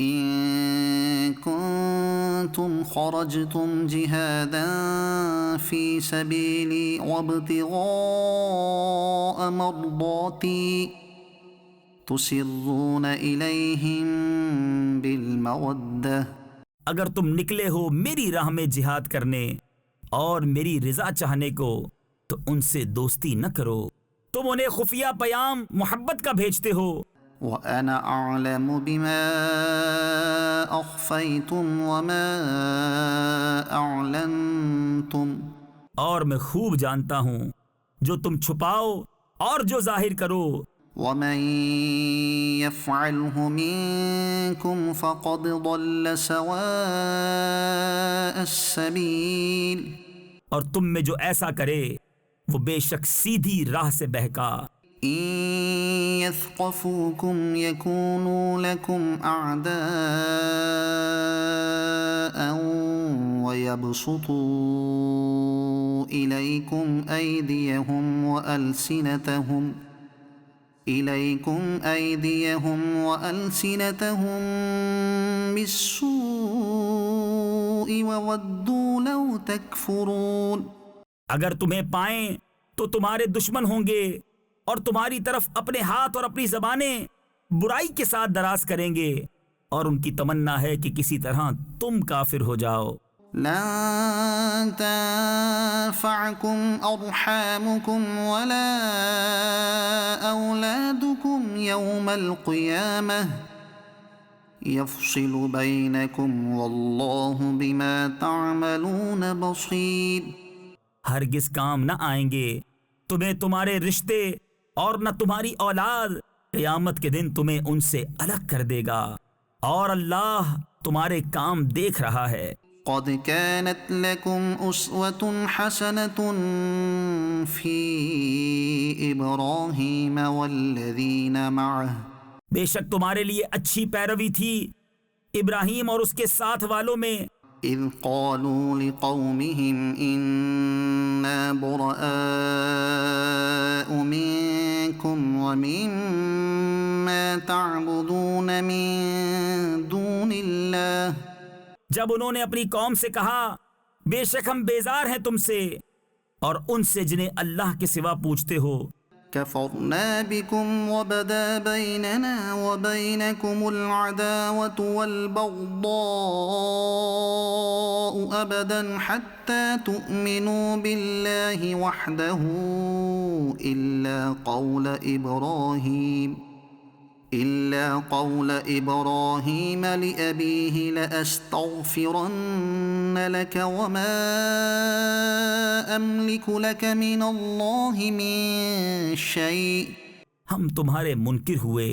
إن كنتم خرجتم جهادا في سبيلي وابتغاء مرضاتي تسرون إليهم بالمودة۔ اگر تم نکلے ہو میری راہ میں جہاد کرنے اور میری رضا چاہنے کو تو ان سے دوستی نہ کرو، تم انہیں خفیہ پیام محبت کا بھیجتے ہو۔ وَأَنَا أَعْلَمُ بِمَا أَخْفَيْتُمْ وَمَا أَعْلَنْتُمْ۔ اور میں خوب جانتا ہوں جو تم چھپاؤ اور جو ظاہر کرو۔ وَمَن يَفْعَلْهُ مِنكُمْ فَقَدْ ضَلَّ سَوَاءَ السَّبِيلِ۔ اور تم میں جو ایسا کرے وہ بے شک سیدھی راہ سے بہکا۔ إِن يَثْقَفُوكُمْ يَكُونُوا لَكُمْ أَعْدَاءً وَيَبْسُطُوا إِلَيْكُمْ أَيْدِيَهُمْ وَأَلْسِنَتَهُمْ بِالسُّوءِ وَوَدُّوا لَوْ تَكْفُرُونَ۔ اگر تمہیں پائیں تو تمہارے دشمن ہوں گے اور تمہاری طرف اپنے ہاتھ اور اپنی زبانیں برائی کے ساتھ دراز کریں گے، اور ان کی تمنا ہے کہ کسی طرح تم کافر ہو جاؤ۔ لن تنفعكم أرحامكم ولا أولادكم يوم القيامة يفصل بينكم والله بما تعملون بصير. ہرگز کام نہ آئیں گے تمہیں تمہارے رشتے اور نہ تمہاری اولاد. قیامت کے دن تمہیں ان سے الگ کر دے گا اور اللہ تمہارے کام دیکھ رہا ہے. قد كانت لكم أسوة حسنة في إبراهيم والذين معه. بے شک تمہارے لیے اچھی پیروی تھی ابراہیم اور اس کے ساتھ والوں میں. إذ قالوا لقومهم إنا براء منكم ومما تعبدون من دون الله. جب انہوں نے اپنی قوم سے کہا بے شک ہم بیزار ہیں تم سے اور ان سے جنہیں اللہ کے سوا پوجتے ہو. كفرنا بكم وبدا بيننا وبينكم العداوة والبغضاء أبدا حتى تؤمنوا بالله وحده إلا قول إبراهيم لأبيه لأستغفرن لك وما أملك لك من الله من شيء. ہم تمہارے منکر ہوئے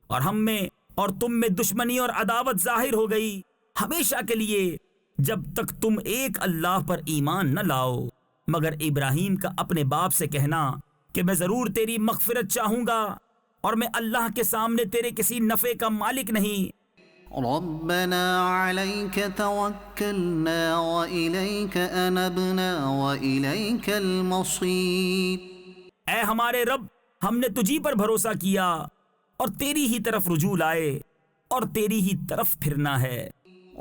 اور ہم میں اور تم میں دشمنی اور عداوت ظاہر ہو گئی ہمیشہ کے لیے جب تک تم ایک اللہ پر ایمان نہ لاؤ مگر ابراہیم کا اپنے باپ سے کہنا کہ میں ضرور تیری مغفرت چاہوں گا اور میں اللہ کے سامنے تیرے کسی نفع کا مالک نہیں. ربنا عليك توكلنا وإليك أنبنا وإليك المصير. اے ہمارے رب ہم نے تجھی پر بھروسہ کیا اور تیری ہی طرف رجوع لائے اور تیری ہی طرف پھرنا ہے.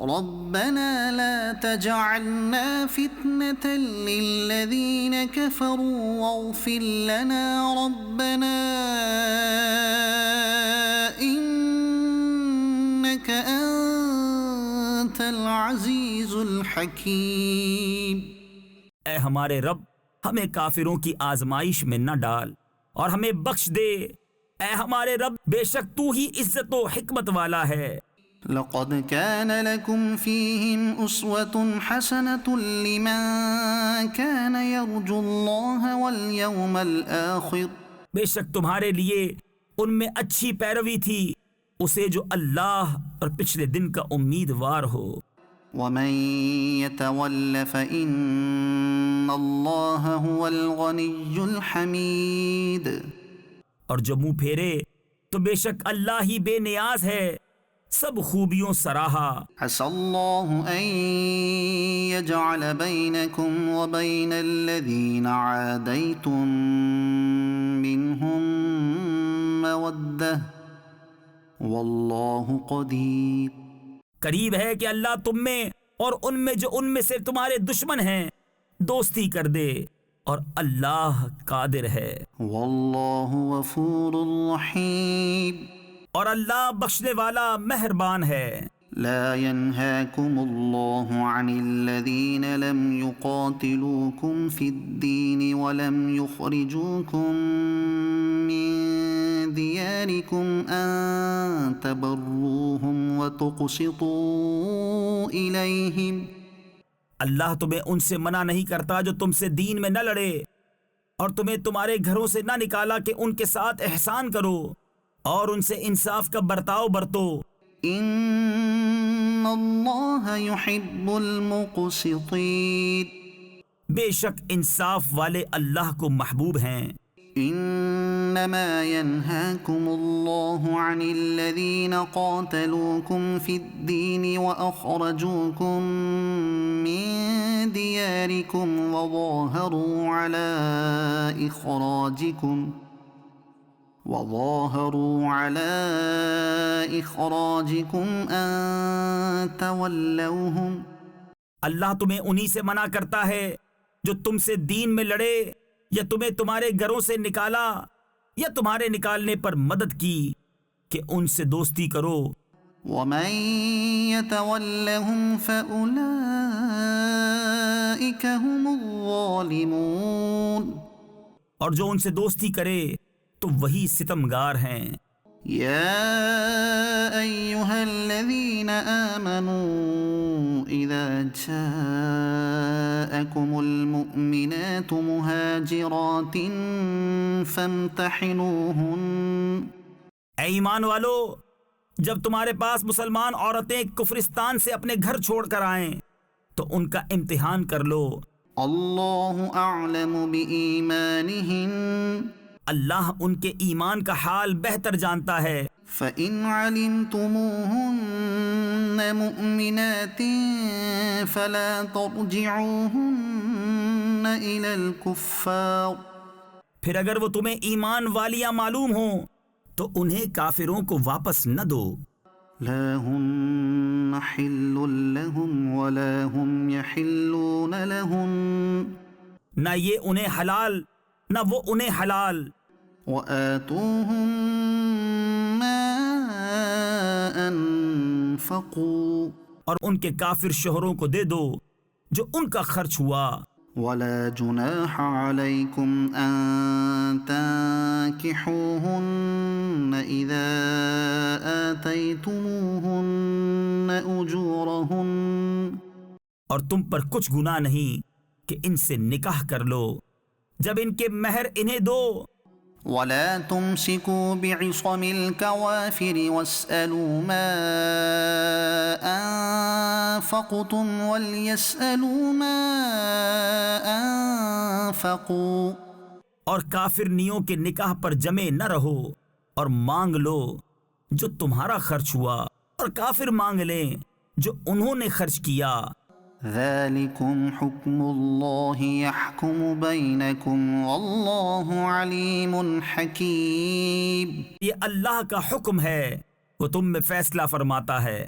ربنا لا تجعلنا فتنة للذين كفروا واغفر لنا ربنا إنك أنت العزيز الحكيم. اے ہمارے رب ہمیں کافروں کی آزمائش میں نہ ڈال اور ہمیں بخش دے. اے ہمارے رب بے شک تو ہی عزت و حکمت والا ہے. لقد كان لكم فيهم أسوة حسنة لمن كان يرجو الله واليوم الآخر. بے شک تمہارے لیے ان میں اچھی پیروی تھی اسے جو اللہ اور پچھلے دن کا امیدوار ہو. ومن يتول فإن الله هو الغني الحميد. اور جو منہ پھیرے تو بے شک اللہ ہی بے نیاز ہے سب خوبیوں سراہا. عسى الله أن يجعل بينكم وبين الذين عاديتم منهم مودة والله قدير. قریب ہے کہ اللہ تم میں اور ان میں جو ان میں سے تمہارے دشمن ہیں دوستی کر دے اور اللہ قادر ہے. والله غفور رحيم. اور اللہ بخشنے والا مہربان ہے. لا ينهاكم الله عن الذين لم يقاتلوكم في الدين ولم يخرجوكم من دياركم أن تبروهم وتقسطوا إليهم. اللہ تمہیں ان سے منع نہیں کرتا جو تم سے دین میں نہ لڑے اور تمہیں تمہارے گھروں سے نہ نکالا کہ ان کے ساتھ احسان کرو اور ان سے انصاف کا برتاؤ برتو. ان اللہ يحب المقسطین. بے شک انصاف والے اللہ کو محبوب ہیں. انما ينهاكم الله عن الذين قاتلوكم في الدين واخرجوكم من دياركم وظاهروا على اخراجكم ان تولوهم. اللہ تمہیں انہی سے منع کرتا ہے جو تم سے دین میں لڑے یا تمہیں تمہارے گھروں سے نکالا یا تمہارے نکالنے پر مدد کی کہ ان سے دوستی کرو. ومن يتولهم فأولئك فأولئك هم الظالمون اور جو ان سے دوستی کرے تو وہی ستمگار ہیں۔ يا أيها الذين آمنوا إذا جاءكم المؤمنات مهاجرات فامتحنوهن۔ اے ایمان والو، جب تمہارے پاس مسلمان عورتیں کفرستان سے اپنے گھر چھوڑ کر آئیں تو ان کا امتحان کر لو۔ اللہ اعلم بإیمانہن، اللہ ان کے ایمان کا حال بہتر جانتا ہے۔ فإن علمتموهن مؤمنات فلا ترجعوهن إلى الكفار، پھر اگر وہ تمہیں ایمان والیاں معلوم ہوں تو انہیں کافروں کو واپس نہ دو۔ لا هن حل لهم ولا هم يحلون لهن، نہ یہ انہیں حلال نہ وہ انہیں حلال۔ وآتوهم ما أنفقوا، اور ان کے کافر شوہروں کو دے دو جو ان کا خرچ ہوا۔ ولا جناح عليكم أن تنكحوهن إذا آتيتموهن أجورهن، اور تم پر کچھ گناہ نہیں کہ ان سے نکاح کر لو جب ان کے مہر انہیں دو۔ ولا تمسكوا بعصم الكوافر واسألوا ما أنفقتم وليسألوا ما أنفقوا، اور کافرنیوں کے نکاح پر جمے نہ رہو اور مانگ لو جو تمہارا خرچ ہوا، اور کافر مانگ لیں جو انہوں نے خرچ کیا۔ ذلكم حكم الله يحكم بينكم والله عليم حكيم، یہ اللہ کا حکم ہے، وہ تم میں فیصلہ فرماتا ہے،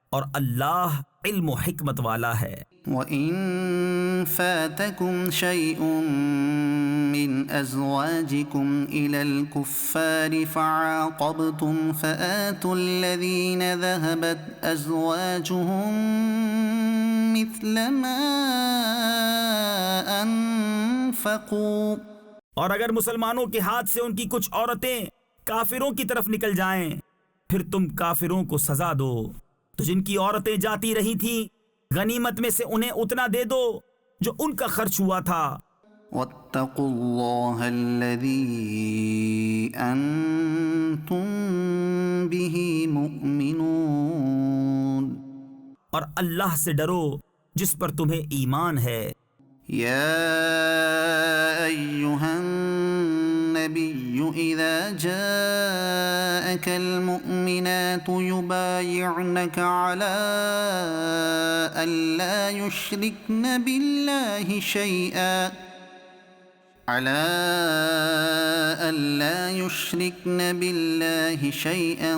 اور اللہ علم و حکمت والا ہے۔ وَإِن فَاتَكُمْ شَيْءٌ مِّنْ أَزْوَاجِكُمْ إِلَى الْكُفَّارِ فَعَاقَبْتُمْ فَآتُوا الَّذِينَ ذَهَبَتْ أَزْوَاجُهُم مِّثْلَ مَا أَنفَقُوا، اور اگر مسلمانوں کے ہاتھ سے ان کی کچھ عورتیں کافروں کی طرف نکل جائیں پھر تم کافروں کو سزا دو، تو جن کی عورتیں جاتی رہی تھیں غنیمت میں سے انہیں اتنا دے دو جو ان کا خرچ ہوا تھا۔ وَاتَّقُوا اللَّهَ الَّذِي أَنتُم بِهِ مُؤْمِنُونَ، اور اللہ سے ڈرو جس پر تمہیں ایمان ہے۔ يا أيها النبي إذا جاءك المؤمنات يبايعنك على ألا يشركن بالله شيئا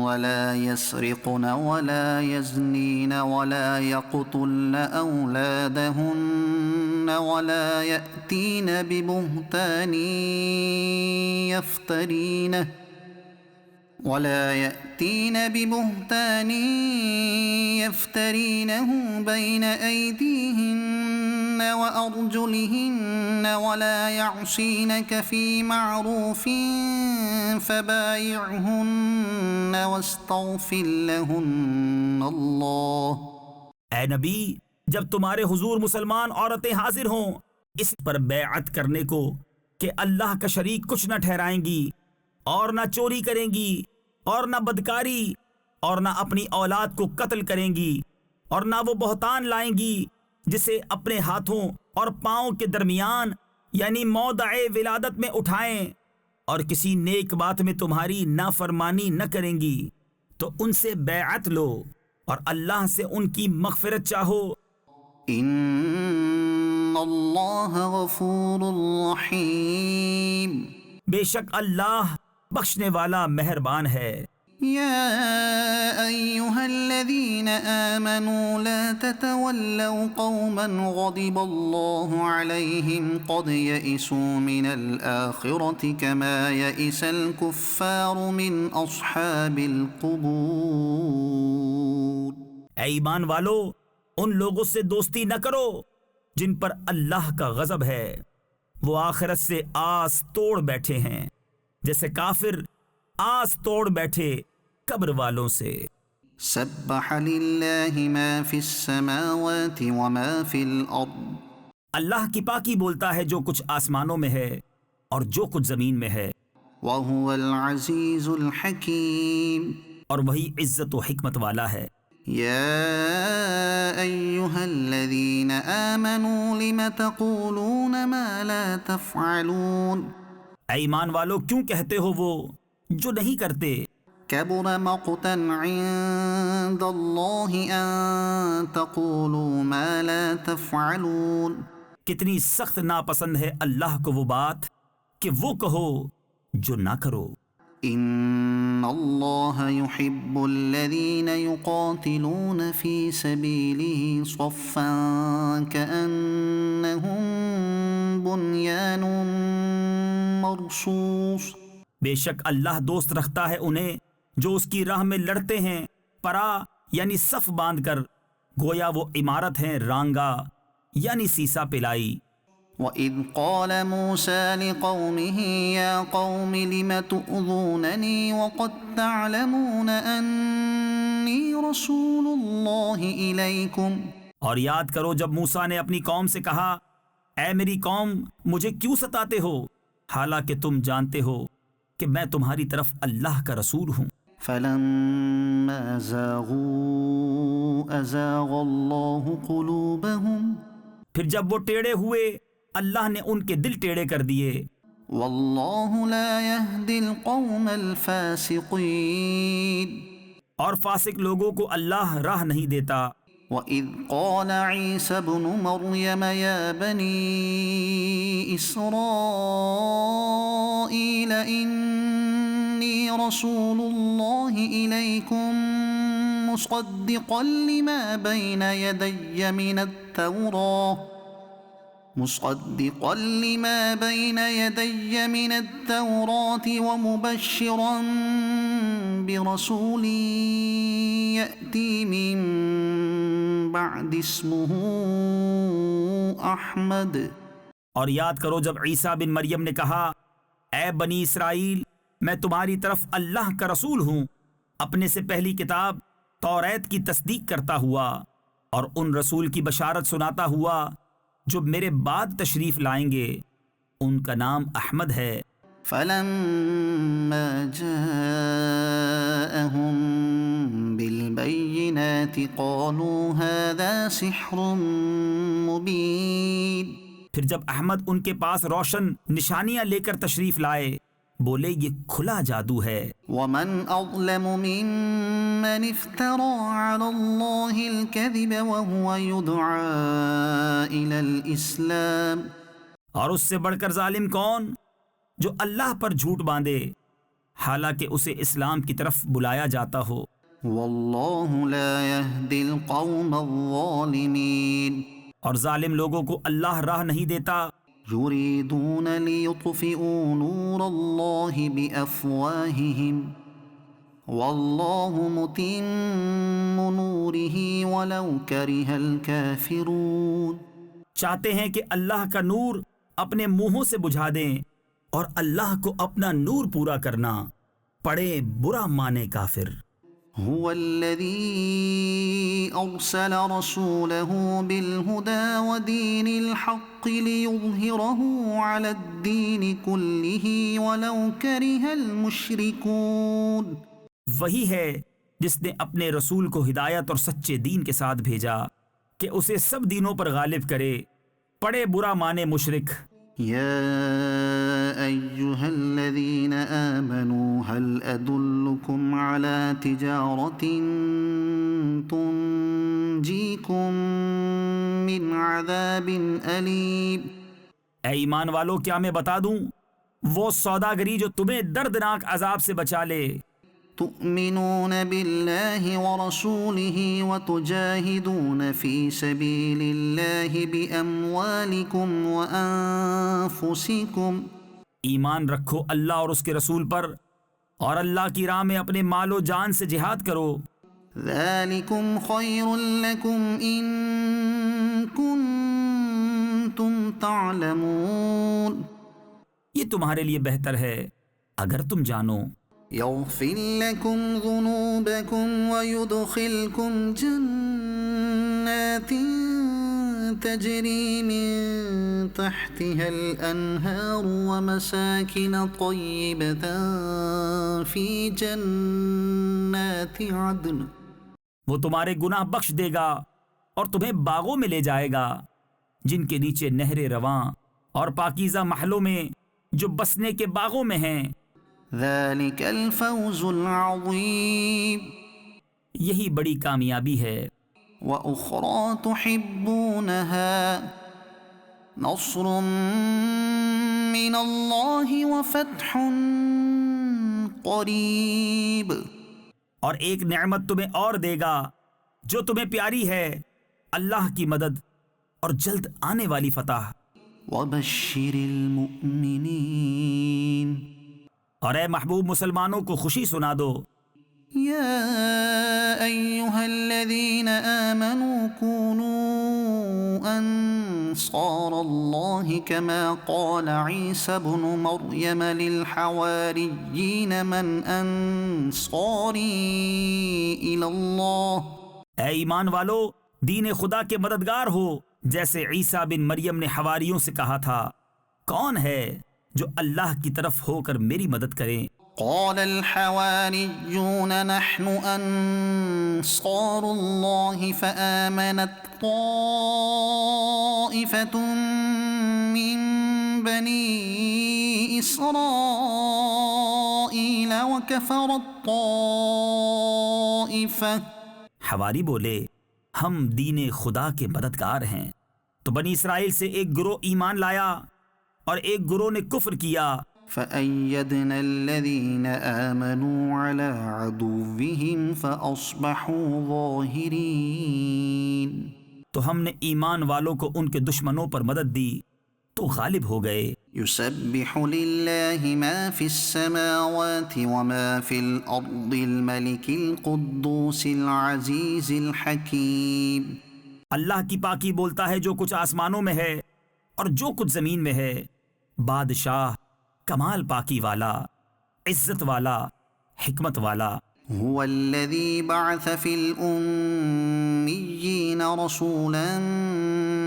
ولا يسرقن ولا يزنين ولا يقتلن أولادهن ولا يأتين ببهتان يفترينه بين أيديهن وأرجلهن ولا يعصينك في معروف فبايعهن واستغفر لهن الله۔ اے نبی، جب تمہارے حضور مسلمان عورتیں حاضر ہوں اس پر بیعت کرنے کو کہ اللہ کا شریک کچھ نہ ٹھہرائیں گی، اور نہ چوری کریں گی، اور نہ بدکاری، اور نہ اپنی اولاد کو قتل کریں گی، اور نہ وہ بہتان لائیں گی جسے اپنے ہاتھوں اور پاؤں کے درمیان یعنی موضع ولادت میں اٹھائیں، اور کسی نیک بات میں تمہاری نافرمانی نہ کریں گی، تو ان سے بیعت لو اور اللہ سے ان کی مغفرت چاہو۔ ان اللہ غفور رحیم، بے شک اللہ بخشنے والا مہربان ہے۔ یا ایہا الذین آمنوا لا تتولوا قوما غضب اللہ علیہم قد یئسوا من الآخرة کما یئس الکفار من اصحاب القبور۔ اے ایمان والو، ان لوگوں سے دوستی نہ کرو جن پر اللہ کا غضب ہے وہ آخرت سے آس توڑ بیٹھے ہیں، جیسے کافر آس توڑ بیٹھے قبر والوں سے۔ سبح للہ ما فی السماوات وما فی الارض، اللہ کی پاکی بولتا ہے جو کچھ آسمانوں میں ہے اور جو کچھ زمین میں ہے، وهو العزیز الحکیم، اور وہی عزت و حکمت والا ہے۔ یا ایہا الذین آمنوا لم تقولون ما لا تفعلون، اے ایمان والو کیوں کہتے ہو وہ جو نہیں کرتے؟ کبر مقتا عند اللہ ان تقولوا ما لا تفعلون، کتنی سخت ناپسند ہے اللہ کو وہ بات کہ وہ کہو جو نہ کرو۔ ان اللہ يحب الذین یقاتلون فی سبیلہ صفا کأنہم بنیان مرصوص، بے شک اللہ دوست رکھتا ہے انہیں جو اس کی راہ میں لڑتے ہیں پرا یعنی صف باندھ کر، گویا وہ عمارت ہیں رانگا یعنی سیسا پلائی۔ وَإِذْ قَالَ مُوسَىٰ لِقَوْمِهِ يَا قَوْمِ لِمَ تُؤْذُونَنِي وَقَدْ تَعْلَمُونَ أَنِّي رَسُولُ اللَّهِ إِلَيْكُمْ، اور یاد کرو جب موسیٰ نے اپنی قوم سے کہا اے میری قوم مجھے کیوں ستاتے ہو حالانکہ تم جانتے ہو کہ میں تمہاری طرف اللہ کا رسول ہوں۔ فَلَمَّا زَاغُوا أَزَاغَ اللَّهُ قُلُوبَهُمْ، پھر جب وہ ٹیڑے ہوئے اللہ نے ان کے دل ٹیڑے کر دیے۔ وَاللَّهُ لَا يَهْدِي الْقَوْمَ الْفَاسِقِينَ، اور فاسق لوگوں کو اللہ راہ نہیں دیتا۔ وَإِذْ قَالَ عِيسَى ابْنُ مَرْيَمَ يَا بَنِي إِسْرَائِيلَ إِنِّي رَسُولُ اللَّهِ إِلَيْكُمْ مُصَدِّقًا لِمَا بَيْنَ يَدَيَّ مِنَ التَّوْرَاةِ وَمُبَشِّرًا بِرَسُولٍ يَأْتِي مِن بَعْدِ اسْمُهُ أَحْمَدُ، اور یاد کرو جب عیسیٰ بن مریم نے کہا اے بنی اسرائیل میں تمہاری طرف اللہ کا رسول ہوں، اپنے سے پہلی کتاب توریت کی تصدیق کرتا ہوا اور ان رسول کی بشارت سناتا ہوا جو میرے بعد تشریف لائیں گے، ان کا نام احمد ہے۔ فَلَمَّا جَاءَهُم بِالْبَيِّنَاتِ قَالُوا هَذَا سِحْرٌ مُبِينٌ، پھر جب احمد ان کے پاس روشن نشانیاں لے کر تشریف لائے بولے یہ کھلا جادو ہے۔ وَمَنْ أَظْلَمُ مِمَّنِ افْتَرَىٰ عَلَى اللَّهِ الْكَذِبَ وَهُوَ يُدْعَىٰ إِلَى الْإِسْلَامِ، اور اس سے بڑھ کر ظالم کون جو اللہ پر جھوٹ باندھے حالانکہ اسے اسلام کی طرف بلایا جاتا ہو۔ وَاللَّهُ لَا يَهْدِي الْقَوْمَ الظَّالِمِينَ، اور ظالم لوگوں کو اللہ راہ نہیں دیتا۔ يُرِيدُونَ لِيُطْفِئُوا نُورَ اللَّهِ بِأَفْوَاهِهِمْ وَاللَّهُ مُتِمُّ نُورِهِ وَلَوْ كَرِهَ الْكَافِرُونَ، چاہتے ہیں کہ اللہ کا نور اپنے منہوں سے بجھا دیں اور اللہ کو اپنا نور پورا کرنا پڑے برا مانے کافر۔ هو الذي أرسل رسوله بالهدى ودين الحق ليظهره على الدين كله ولو كره المشركون، وہی ہے جس نے اپنے رسول کو ہدایت اور سچے دین کے ساتھ بھیجا کہ اسے سب دینوں پر غالب کرے پڑے برا مانے مشرک۔ يا أيها الذين آمنوا هل أدلكم على تجارة تنجيكم من عذاب أليم، اے ایمان والو کیا میں بتا دوں وہ سوداگری جو تمہیں دردناک عذاب سے بچا لے؟ تؤمنون بالله ورسوله وتجاهدون في سبيل الله بأموالكم وأنفسكم، ایمان رکھو اللہ اور اس کے رسول پر اور اللہ کی راہ میں اپنے مال و جان سے جہاد کرو۔ ذلكم خير لكم إن كنتم تعلمون یہ تمہارے لیے بہتر ہے اگر تم جانو۔ يغفر لكم ذنوبكم ويدخلكم جنات تجري من تحتها الأنهار ومساكن طيبة في جنات عدن وہ تمہارے گناہ بخش دے گا اور تمہیں باغوں میں لے جائے گا جن کے نیچے نہریں رواں اور پاکیزہ محلوں میں جو بسنے کے باغوں میں ہیں۔ ذلك الفوز العظيم یہی بڑی کامیابی ہے۔ وأخرى تحبونها نصر من الله وفتح قریب اور ایک نعمت تمہیں اور دے گا جو تمہیں پیاری ہے، اللہ کی مدد اور جلد آنے والی فتح۔ وبشر المؤمنین اور اے محبوب مسلمانوں کو خوشی سنا دو۔ یا ایہا الذین آمنوا كونوا انصار اللہ کما قال عیسی بن مریم للحواریین من انصاری الی اللہ۔ اے ایمان والو، دین خدا کے مددگار ہو، جیسے عیسیٰ بن مریم نے حواریوں سے کہا تھا، کون ہے جو اللہ کی طرف ہو کر میری مدد کریں؟ قال الحواریون نحن انصار اللہ فآمنت طائفة من بنی اسرائیل وکفرت طائفة۔ حواری بولے، ہم دین خدا کے مددگار ہیں۔ تو بنی اسرائیل سے ایک گروہ ایمان لایا اور ایک گروہ نے کفر کیا۔ فأيدنا الذين آمنوا على عدوهم فأصبحوا ظاهرين۔ تو ہم نے ایمان والوں کو ان کے دشمنوں پر مدد دی تو غالب ہو گئے۔ يسبح لله ما في السماوات وما في الأرض الملك القدوس العزيز الحكيم۔ اللہ کی پاکی بولتا ہے جو کچھ آسمانوں میں ہے اور جو کچھ زمین میں ہے، بادشاہ، کمال پاکی والا، عزت والا، حکمت والا۔ هو الذي بعث في الأميين رسولا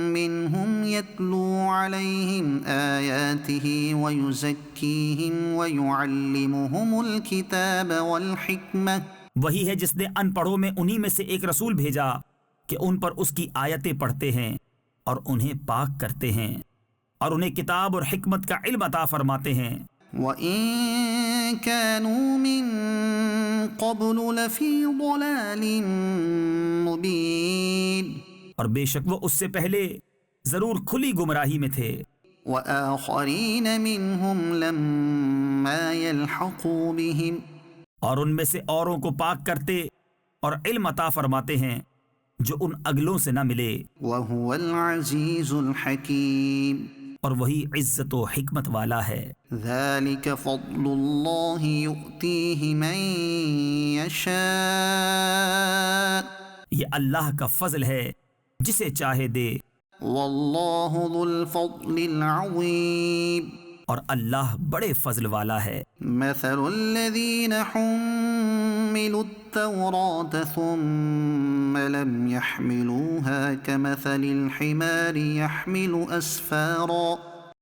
منهم يتلو عليهم آياته ويزكيهم ويعلمهم الكتاب والحكمة۔ وہی ہے جس نے ان پڑھوں میں انہی میں سے ایک رسول بھیجا کہ ان پر اس کی آیتیں پڑھتے ہیں اور انہیں پاک کرتے ہیں اور انہیں کتاب اور حکمت کا علم عطا فرماتے ہیں۔ وَإِن كَانُوا مِن قَبْلُ لَفِي ضَلَالٍ مُبِينٍ۔ اور بے شک وہ اس سے پہلے ضرور کھلی گمراہی میں تھے۔ وَآخَرِينَ مِنْهُمْ لَمَّا يَلْحَقُوا بِهِمْ۔ اور ان میں سے اوروں کو پاک کرتے اور علم عطا فرماتے ہیں جو ان اگلوں سے نہ ملے۔ وَهُوَ الْعَزِيزُ الْحَكِيمُ۔ اور وہی عزت و حکمت والا ہے۔ ذَلِكَ فَضْلُ اللَّهِ يُؤْتِيهِ مَن يَشَاءُ۔ یہ اللہ کا فضل ہے جسے چاہے دے، وَاللَّهُ ذُو الْفَضْلِ الْعَظِيمِ۔ اور اللہ بڑے فضل والا ہے۔ مَثَلُ الَّذِينَ حُمِّلُوا التَّوْرَاةَ ثُمَّ لَمْ يَحْمِلُوهَا كَمَثَلِ الْحِمَارِ يَحْمِلُ أَسْفَارًا۔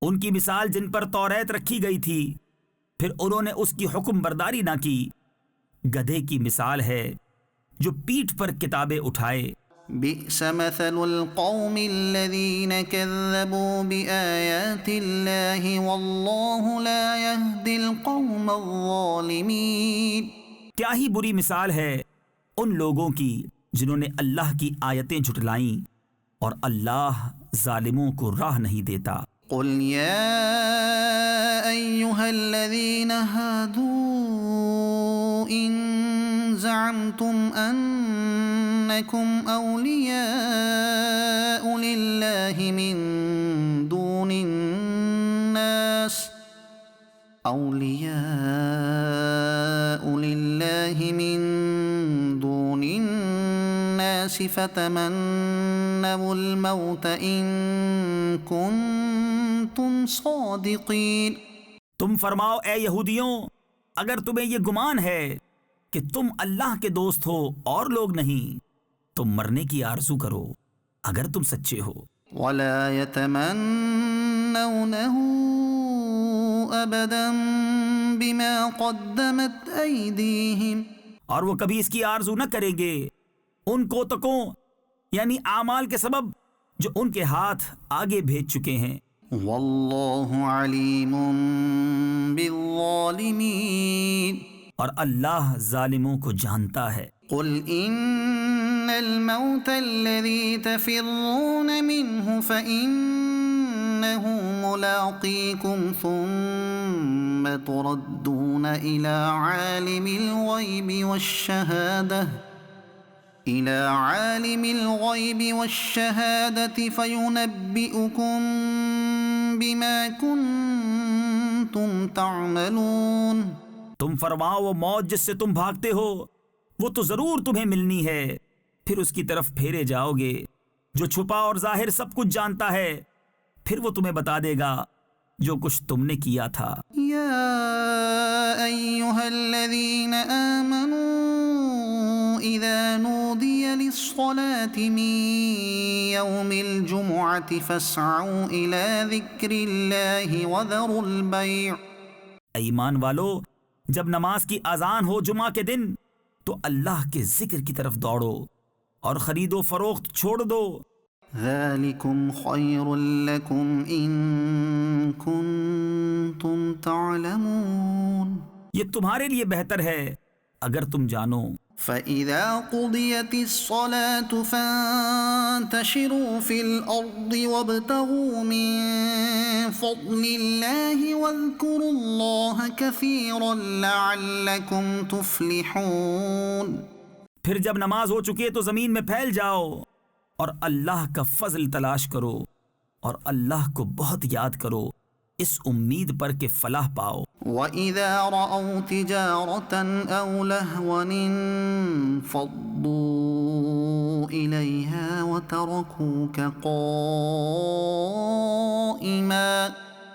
ان کی مثال جن پر توریت رکھی گئی تھی پھر انہوں نے اس کی حکم برداری نہ کی، گدھے کی مثال ہے جو پیٹھ پر کتابیں اٹھائے۔ بئس مثل القوم الذين كذبوا بآيات الله والله لا يهدي القوم الظالمين۔ کیا ہی بری مثال ہے ان لوگوں کی جنہوں نے اللہ کی آیتیں جھٹلائیں اور اللہ ظالموں کو راہ نہیں دیتا۔ قل يا أيها الذين هادوا إن زعمتم أنكم أولياء لله من دون الناس الناس فتمنوا الموت إن كنتم صادقين. تم فرماؤ اے یہودیوں، اگر تمہیں یہ گمان ہے کہ تم اللہ کے دوست ہو اور لوگ نہیں، تم مرنے کی آرزو کرو اگر تم سچے ہو. ولا يتمنونه أبدا بما قدمت أيديهم. اور وہ کبھی اس کی آرزو نہ کریں گے ان کوتکوں یعنی اعمال کے سبب جو ان کے ہاتھ آگے بھیج چکے ہیں. والله عليم بالظالمين. اور اللہ ظالموں کو جانتا ہے. قل إن الموت الذي تفرون منه فإنه ملاقيكم ثم تردون إلى عالم الغيب والشهادة فينبئكم بما كنتم تعملون. تم فرماؤ وہ موت جس سے تم بھاگتے ہو وہ تو ضرور تمہیں ملنی ہے، پھر اس کی طرف پھیرے جاؤ گے جو چھپا اور ظاہر سب کچھ جانتا ہے، پھر وہ تمہیں بتا دے گا جو کچھ تم نے کیا تھا. يا أيها الذين آمنوا إذا نودي للصلاة من يوم الجمعة فاسعوا إلى ذكر الله وذروا البيع. ایمان والو، جب نماز کی اذان ہو جمعہ کے دن تو اللہ کے ذکر کی طرف دوڑو اور خرید و فروخت چھوڑ دو. ذلكم خير لكم إن كنتم تعلمون. یہ تمہارے لیے بہتر ہے اگر تم جانو. فإذا قضيت الصلاة فانتشروا في الأرض وابتغوا من فضل الله واذكروا الله كثيرا لعلكم تفلحون. پھر جب نماز ہو چکے تو زمین میں پھیل جاؤ اور اللہ کا فضل تلاش کرو اور اللہ کو بہت یاد کرو اس امید پر کہ فلاح پاؤ. وَإِذَا رَأَوْا تِجَارَةً أَوْ لَهْوًا انفضوا إِلَيْهَا وَتَرَكُوكَ قَائِمًا.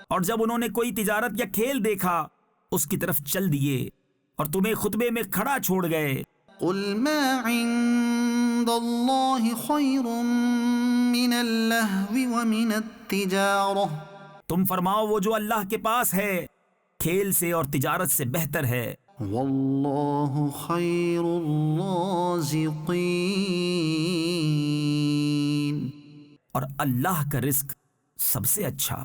اور جب انہوں نے کوئی تجارت یا کھیل دیکھا اس کی طرف چل دیے اور تمہیں خطبے میں کھڑا چھوڑ گئے. قُلْ مَا عِندَ اللَّهِ خَيْرٌ مِّنَ اللَّهْوِ وَمِنَ التِّجَارَةِ. تم فرماؤ وہ جو اللہ کے پاس ہے کھیل سے اور تجارت سے بہتر ہے. واللہ خیر الرازقین. اور اللہ کا رزق سب سے اچھا.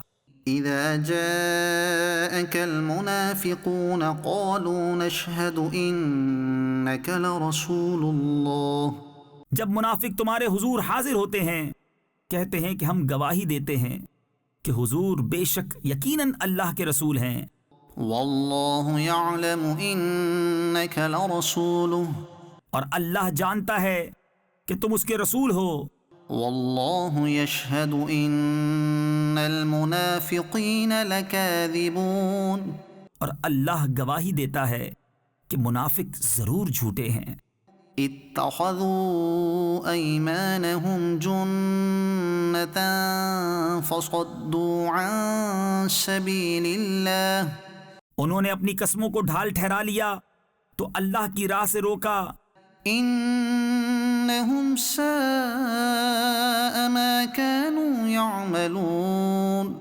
اذا جاءك المنافقون قالوا نشهد انك لرسول اللہ. جب منافق تمہارے حضور حاضر ہوتے ہیں کہتے ہیں کہ ہم گواہی دیتے ہیں کہ حضور بے شک یقیناً اللہ کے رسول ہیں. واللہ یعلم انک لرسولہ. اور اللہ جانتا ہے کہ تم اس کے رسول ہو. واللہ یشہد ان المنافقین لکاذبون. اور اللہ گواہی دیتا ہے کہ منافق ضرور جھوٹے ہیں. اتخذوا ایمانہم جنتا فصدوا عن سبیل اللہ. انہوں نے اپنی قسموں کو ڈھال ٹھہرا لیا تو اللہ کی راہ سے روکا. انہم ساء ما كانوا يعملون.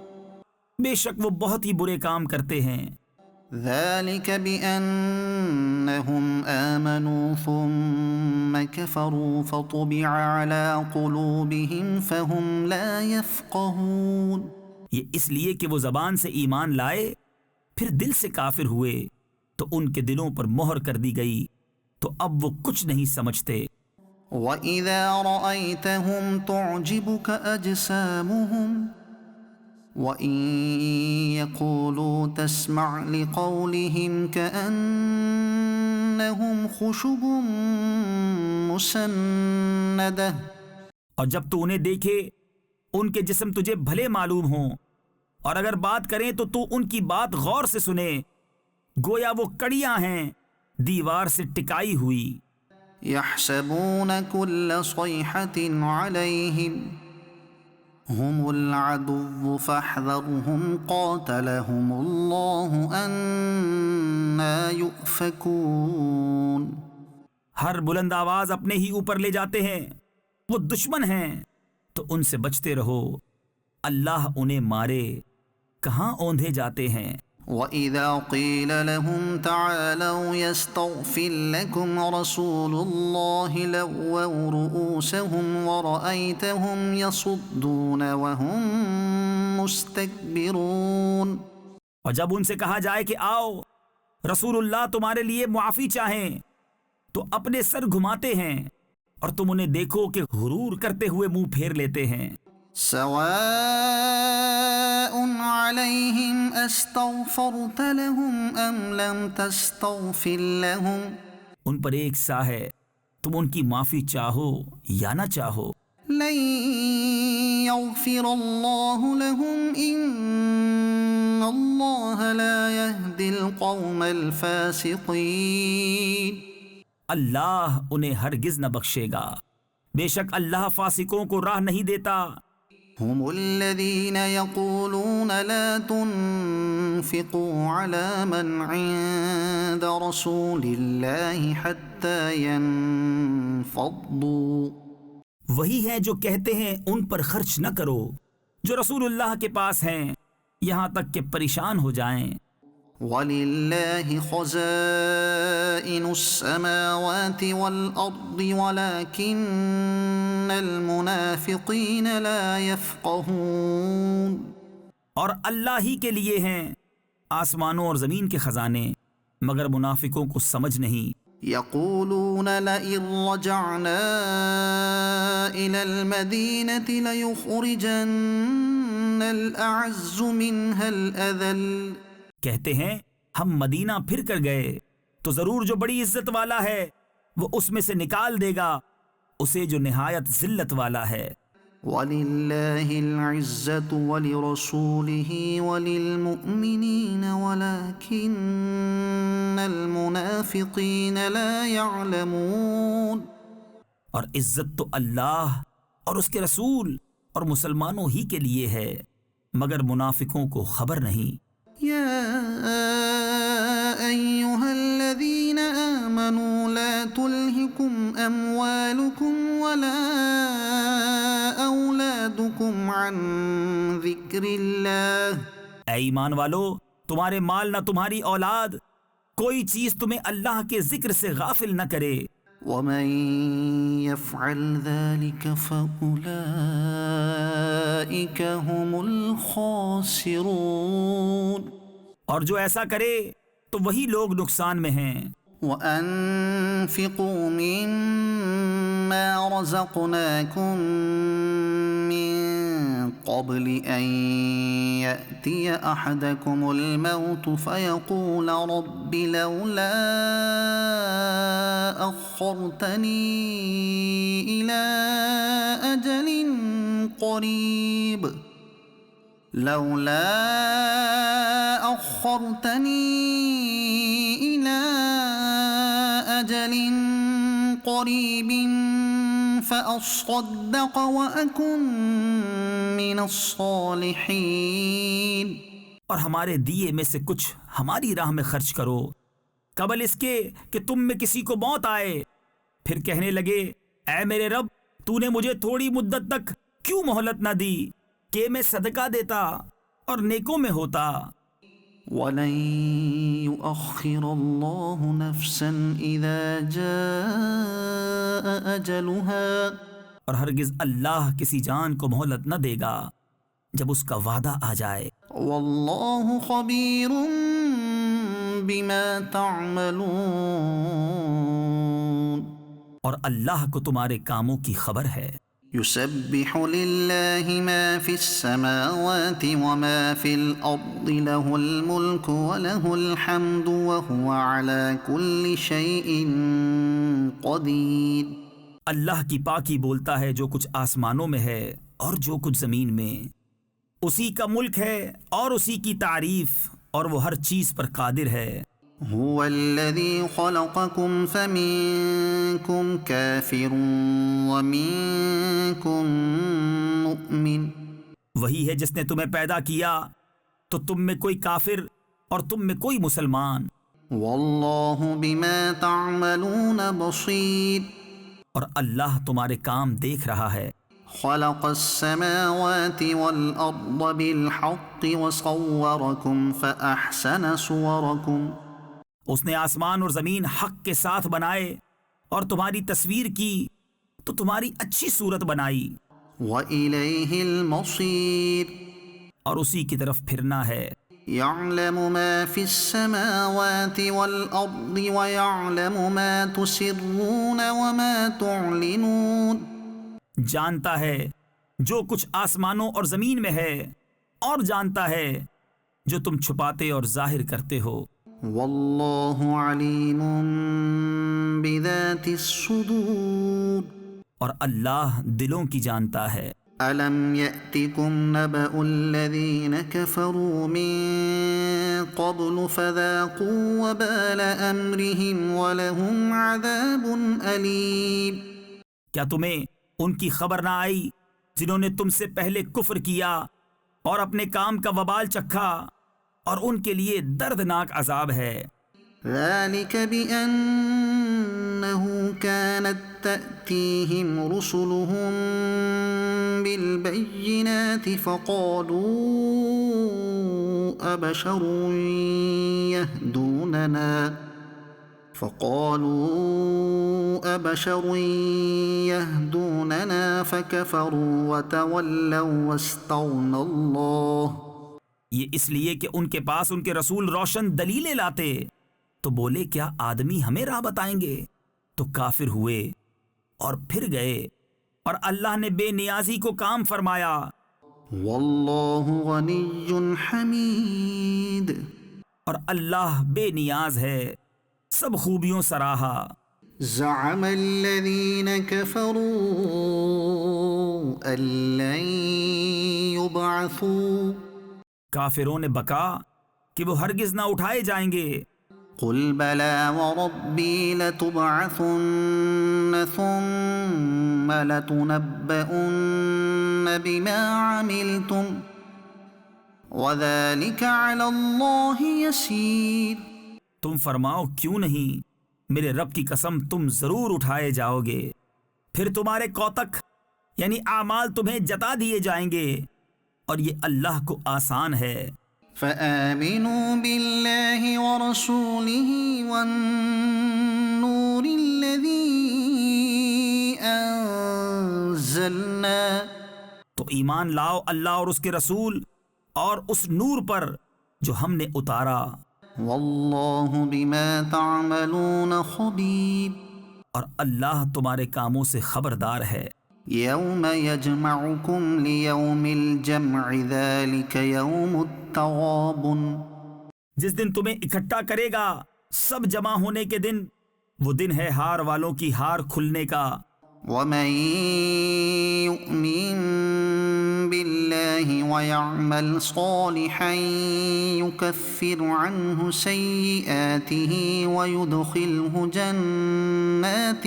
بے شک وہ بہت ہی برے کام کرتے ہیں. ذلك بأنهم آمنوا ثم كفروا فطبع على قلوبهم فهم لا يفقهون. یہ اس لیے کہ وہ زبان سے ایمان لائے پھر دل سے کافر ہوئے تو ان کے دلوں پر مہر کر دی گئی تو اب وہ کچھ نہیں سمجھتے. وَإِذَا رَأَيْتَهُمْ تُعْجِبُكَ أَجْسَامُهُمْ وَإِن يَقُولُوا تَسْمَعْ لِقَوْلِهِمْ كَأَنَّهُمْ خُشُبٌ مُّسَنَّدَةٌ. اور جب تو انہیں دیکھے ان کے جسم تجھے بھلے معلوم ہوں اور اگر بات کریں تو تو ان کی بات غور سے سنے گویا وہ کڑیاں ہیں دیوار سے ٹکائی ہوئی. يحسبون كل صيحة عليهم هم العدو فاحذرهم قاتلهم الله أنى يؤفكون۔ ہر بلند آواز اپنے ہی اوپر لے جاتے ہیں، وہ دشمن ہیں تو ان سے بچتے رہو، اللہ انہیں مارے، کہاں اوندھے جاتے ہیں۔ وَإِذَا قِيلَ لَهُمْ تَعَالَوْا يَسْتَغْفِرْ لَكُمْ رَسُولُ اللَّهِ لَوَّوْا رُؤُوسَهُمْ وَرَأَيْتَهُمْ يَصُدُّونَ وَهُمْ مُسْتَكْبِرُونَ۔ اور جب ان سے کہا جائے کہ آؤ رسول اللہ تمہارے لیے معافی چاہیں تو اپنے سر گھماتے ہیں، اور تم انہیں دیکھو کہ غرور کرتے ہوئے منہ پھیر لیتے ہیں۔ سواء عليهم استغفرت لهم ام لم تستغفر لهم، ان پر ایک سا ہے تم ان کی معافی چاہو یا نہ چاہو، لن يغفر الله لهم ان الله لا يهدي القوم الفاسقين۔ اللہ انہیں ہرگز نہ بخشے گا، بے شک اللہ فاسقوں کو راہ نہیں دیتا۔ هم الذين يقولون لا تنفقوا على من عند رسول الله حتى ينفضوا، وہی ہیں جو کہتے ہیں ان پر خرچ نہ کرو جو رسول اللہ کے پاس ہیں، یہاں تک کہ پریشان ہو جائیں۔ وَلِلَّهِ خَزَائِنُ السَّمَاوَاتِ وَالْأَرْضِ وَلَكِنَّ الْمُنَافِقِينَ لَا يَفْقَهُونَ، اور اللہ ہی کے لیے ہیں آسمانوں اور زمین کے خزانے، مگر منافقوں کو سمجھ نہیں۔ يَقُولُونَ لَئِن رَّجَعْنَا إِلَى الْمَدِينَةِ لَيُخْرِجَنَّ الْأَعَزُّ مِنْهَا الْأَذَلَّ، کہتے ہیں ہم مدینہ پھر کر گئے تو ضرور جو بڑی عزت والا ہے وہ اس میں سے نکال دے گا اسے جو نہایت ذلت والا ہے۔ وَلِلَّهِ الْعِزَّةُ وَلِرَسُولِهِ وَلِلْمُؤْمِنِينَ وَلَكِنَّ الْمُنَافِقِينَ لَا يَعْلَمُونَ، اور عزت تو اللہ اور اس کے رسول اور مسلمانوں ہی کے لیے ہے، مگر منافقوں کو خبر نہیں۔ يا أيها الذين آمنوا لا تلهكم أموالكم ولا أولادكم عن ذكر الله، اے ایمان والو، تمہارے مال نہ تمہاری اولاد کوئی چیز تمہیں اللہ کے ذکر سے غافل نہ کرے۔ ومن يفعل ذلك فأولئك هم الخاسرون، اور جو ایسا کرے تو وہی لوگ نقصان میں ہیں۔ وأنفقوا مما رزقناكم من قبل أن يأتي أحدكم الموت فيقول رب لولا أخرتني إلى أجل قريب فأصدق وأكن من الصالحين، اور ہمارے دیے میں سے کچھ ہماری راہ میں خرچ کرو قبل اس کے کہ تم میں کسی کو موت آئے، پھر کہنے لگے اے میرے رب تو نے مجھے تھوڑی مدت تک کیوں مہلت نہ دی کہ میں صدقہ دیتا اور نیکوں میں ہوتا۔ وَلَن يُؤَخِّرَ اللَّهُ نَفْسًا إِذَا جَاءَ أَجَلُهَا، اور ہرگز اللہ کسی جان کو مہلت نہ دے گا جب اس کا وعدہ آ جائے۔ وَاللَّهُ خَبِيرٌ بِمَا تَعْمَلُونَ، اور اللہ کو تمہارے کاموں کی خبر ہے۔ يسبح لله ما في السماوات وما في الأرض له الملك وله الحمد وهو على كل شيء قدير، اللہ کی پاکی بولتا ہے جو کچھ آسمانوں میں ہے اور جو کچھ زمین میں، اسی کا ملک ہے اور اسی کی تعریف، اور وہ ہر چیز پر قادر ہے۔ هو الذي خلقكم فمنكم كافر ومنكم مؤمن وہی ہے جس نے تمہیں پیدا کیا تو تم میں کوئی کافر اور تم میں کوئی مسلمان، واللہ بما تعملون بصیر اور اللہ تمہارے کام دیکھ رہا ہے۔ خلق السماوات والأرض بالحق وصوركم فأحسن صوركم اس نے آسمان اور زمین حق کے ساتھ بنائے اور تمہاری تصویر کی تو تمہاری اچھی صورت بنائی، وإليه المصير اور اسی کی طرف پھرنا ہے۔ يعلم ما في السماوات والأرض ويعلم ما تسرون وما تعلنون جانتا ہے جو کچھ آسمانوں اور زمین میں ہے، اور جانتا ہے جو تم چھپاتے اور ظاہر کرتے ہو۔ واللہ علیم بذات الصدور اور اللہ دلوں کی جانتا ہے۔ ألم يأتكم نبأ الذين كفروا من قبل فذاقوا وبال أمرهم ولهم عذاب أليم کیا تمہیں ان کی خبر نہ آئی جنہوں نے تم سے پہلے کفر کیا اور اپنے کام کا وبال چکھا، اور ان کے لیے دردناک عذاب ہے۔ ذلك بأنه كانت تأتيهم رسلهم بالبينات فقالوا أبشر يهدوننا فكفروا وتولوا واستغنى الله یہ اس لیے کہ ان کے پاس ان کے رسول روشن دلیلیں لاتے تو بولے کیا آدمی ہمیں راہ بتائیں گے، تو کافر ہوئے اور پھر گئے، اور اللہ نے بے نیازی کو کام فرمایا۔ واللہ غنی حمید اور اللہ بے نیاز ہے، سب خوبیوں سراہا۔ زعم الذین كفروا ان لن يبعثوا کافروں نے بکا کہ وہ ہرگز نہ اٹھائے جائیں گے۔ قل بلى وربي لتبعثن ثم لتنبؤن بما عملتم وذلك على الله يسير تم فرماؤ کیوں نہیں، میرے رب کی قسم تم ضرور اٹھائے جاؤ گے، پھر تمہارے کوتک یعنی اعمال تمہیں جتا دیے جائیں گے، اور یہ اللہ کو آسان ہے۔ فآمنوا بالله ورسوله والنور الذي أنزلنا تو ایمان لاؤ اللہ اور اس کے رسول اور اس نور پر جو ہم نے اتارا، واللہ بما تعملون خبیر اور اللہ تمہارے کاموں سے خبردار ہے۔ یوم یجمعکم لیوم الجمع ذلک یوم التغابن جس دن تمہیں اکٹھا کرے گا سب جمع ہونے کے دن، وہ دن ہے ہار والوں کی ہار کھلنے کا۔ ومن يؤمن بالله ويعمل صالحا يكفر عنه سيئاته ويدخله جنات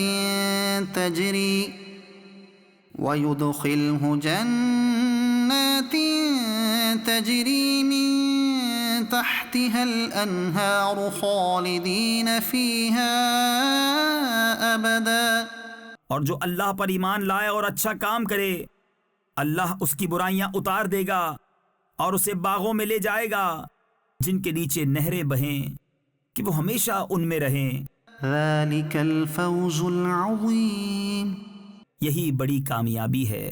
تجري من تحتها الأنهار خالدين فيها أبدا اور جو اللہ پر ایمان لائے اور اچھا کام کرے، اللہ اس کی برائیاں اتار دے گا اور اسے باغوں میں لے جائے گا جن کے نیچے نہریں بہیں کہ وہ ہمیشہ ان میں رہیں۔ ذلك الفوز العظیم یہی بڑی کامیابی ہے۔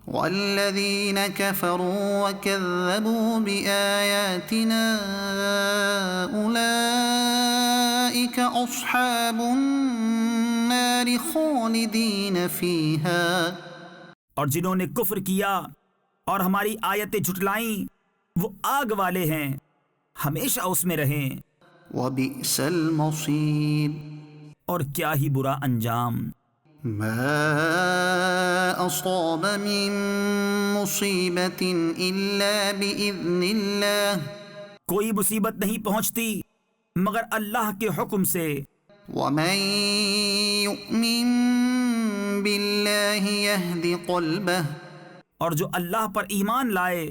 والذین کفروا وکذبوا بآیاتنا اولئک اصحاب النار خالدین فیہا اور جنہوں نے کفر کیا اور ہماری آیتیں جھٹلائیں وہ آگ والے ہیں، ہمیشہ اس میں رہیں۔ وبئس المصیر اور کیا ہی برا انجام۔ ما اصاب من مصیبت الا باذن اللہ کوئی مصیبت نہیں پہنچتی مگر اللہ کے حکم سے۔ ومن يؤمن بالله يهد قلبه، اور جو اللہ پر ایمان لائے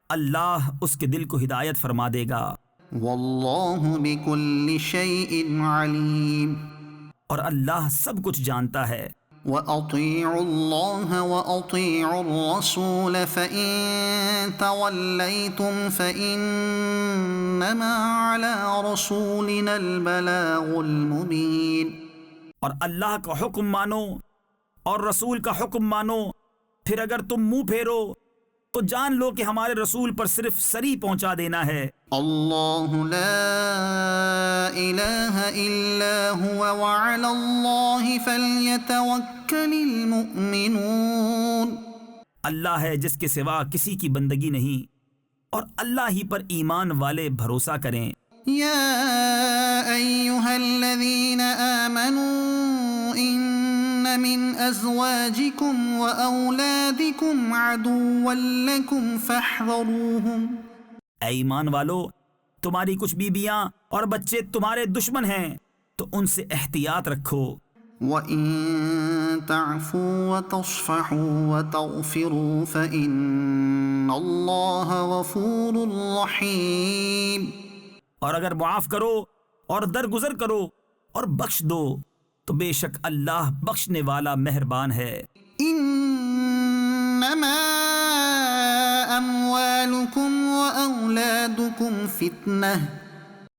اللہ اس کے دل کو ہدایت فرما دے گا۔ والله بكل شيء عليم، اور اللہ سب کچھ جانتا ہے۔ وأطيعوا الله وأطيعوا الرسول فإن توليتم فإنما على رسولنا البلاغ المبين۔ اور اللہ کا حکم مانو اور رسول کا حکم مانو، پھر اگر تم منہ پھیرو تو جان لو کہ ہمارے رسول پر صرف سری پہنچا دینا ہے۔ اللہ لا الہ الا هو وعلى اللہ فلیتوکل المؤمنون۔ اللہ ہے جس کے سوا کسی کی بندگی نہیں، اور اللہ ہی پر ایمان والے بھروسہ کریں۔ یا ایہا الذین آمنوا ان من ازواجکم واولادکم عدوا لکم فاحذروہم۔ اے ایمان والو، تمہاری کچھ بیویاں اور بچے تمہارے دشمن ہیں تو ان سے احتیاط رکھو۔ وَإِن تَعْفُوا وَتَصْفَحُوا وَتَغْفِرُوا فَإِنَّ اللَّهَ غَفُورٌ رَحِيمٌ۔ اور اگر معاف کرو اور درگزر کرو اور بخش دو تو بے شک اللہ بخشنے والا مہربان ہے۔ انما اموالکم واولادکم فتنہ،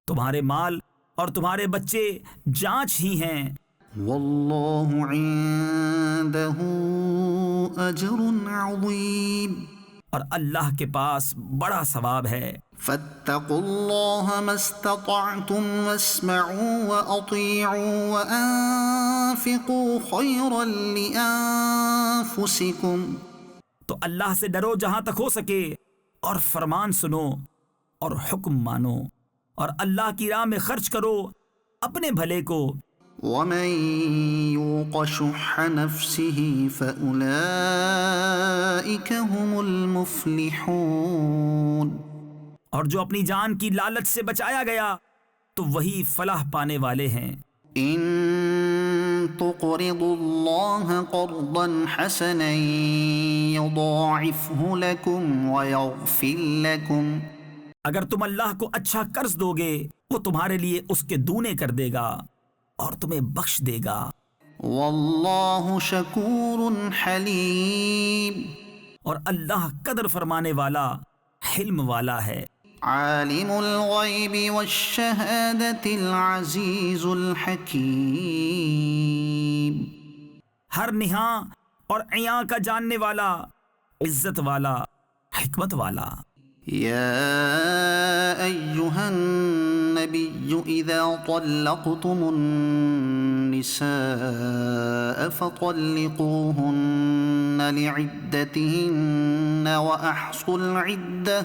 تمہارے مال اور تمہارے بچے جانچ ہی ہیں، واللہ عندہ اجر عظیم، اور اللہ کے پاس بڑا ثواب ہے۔ فاتقوا اللہ ما استطعتم واسمعوا واطیعوا وانفقوا خیرا لانفسکم۔ تو اللہ سے ڈرو جہاں تک ہو سکے، اور فرمان سنو اور حکم مانو، اور اللہ کی راہ میں خرچ کرو اپنے بھلے کو۔ ومن یوق شح نفسه فأولئک هم المفلحون۔ اور جو اپنی جان کی لالچ سے بچایا گیا تو وہی فلاح پانے والے ہیں۔ ان تقرضوا اللہ قرضا حسنا یضاعفه لکم ویغفر لکم۔ اگر تم اللہ کو اچھا قرض دو گے وہ تمہارے لیے اس کے دونے کر دے گا اور تمہیں بخش دے گا۔ واللہ شکور حلیم، اور اللہ قدر فرمانے والا حلم والا ہے۔ عالم الغیب والشہادۃ العزیز الحکیم، ہر نہاں اور عیاں کا جاننے والا، عزت والا، حکمت والا۔ یا ایہا النبی اذا طلقتم النساء فطلقوهن لعدتهن واحصوا العدة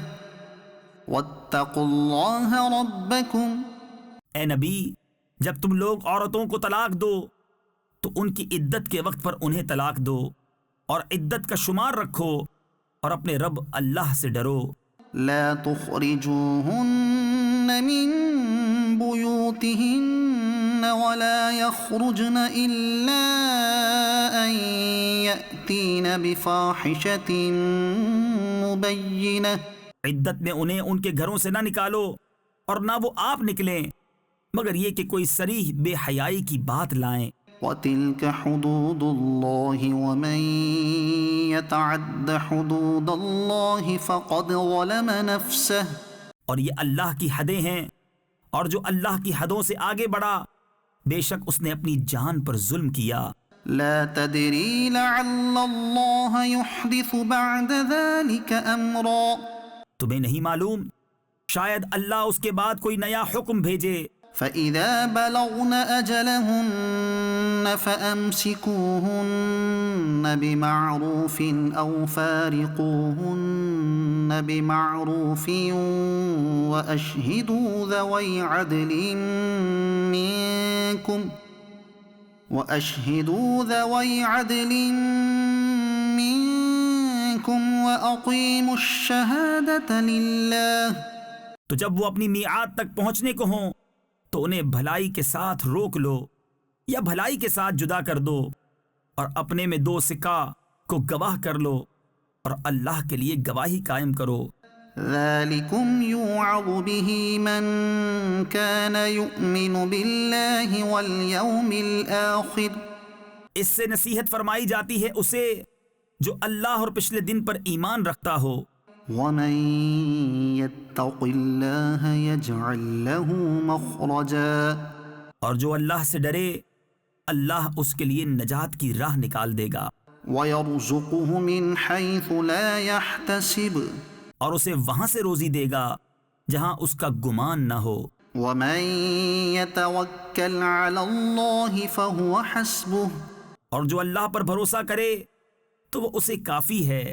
واتقوا اللہ ربکم۔ اے نبی، جب تم لوگ عورتوں کو طلاق دو تو ان کی عدت کے وقت پر انہیں طلاق دو، اور عدت کا شمار رکھو، اور اپنے رب اللہ سے ڈرو۔ لا تخرجوهن من بيوتهن ولا يخرجن إلا أن يأتين بفاحشة مبينة۔ عدت میں انہیں ان کے گھروں سے نہ نکالو، اور نہ وہ آپ نکلیں مگر یہ کہ کوئی صریح بے حیائی کی بات لائیں۔ وَتِلْكَ حُدُودُ اللَّهِ وَمَن يَتَعَدَّ حُدُودَ اللَّهِ فَقَدْ ظَلَمَ نَفْسَهُ۔ اور یہ اللہ کی حدیں ہیں، اور جو اللہ کی حدوں سے آگے بڑھا بے شک اس نے اپنی جان پر ظلم کیا۔ لا تدری لعل اللہ يحدث بعد ذلك امرا۔ تمہیں نہیں معلوم، شاید اللہ اس کے بعد کوئی نیا حکم بھیجے۔ فَإِذَا بَلَغْنَ أَجَلَهُنَّ فَأَمْسِكُوهُنَّ بِمَعْرُوفٍ أَوْ فَارِقُوهُنَّ بِمَعْرُوفٍ وَأَشْهِدُوا ذَوَيْ عَدْلٍ مِّنكُمْ وَأَقِيمُوا الشَّهَادَةَ لِلَّهِ۔ تو جب وہ اپنی میعاد تک پہنچنے کو ہوں تو انہیں بھلائی کے ساتھ روک لو یا بھلائی کے ساتھ جدا کر دو، اور اپنے میں 2 سکہ کو گواہ کر لو اور اللہ کے لیے گواہی قائم کرو۔ ذلكم يوعظ به من كان يؤمن بالله واليوم الآخر، اس سے نصیحت فرمائی جاتی ہے اسے جو اللہ اور پچھلے دن پر ایمان رکھتا ہو۔ ومن يتق الله يجعل له مخرجا، اور جو اللہ سے ڈرے اللہ اس کے لیے نجات کی راہ نکال دے گا، ويرزقه من حيث لا يحتسب، اور اسے وہاں سے روزی دے گا جہاں اس کا گمان نہ ہو۔ ومن يتوكل على الله فهو حسبه، اور جو اللہ پر بھروسہ کرے تو وہ اسے کافی ہے۔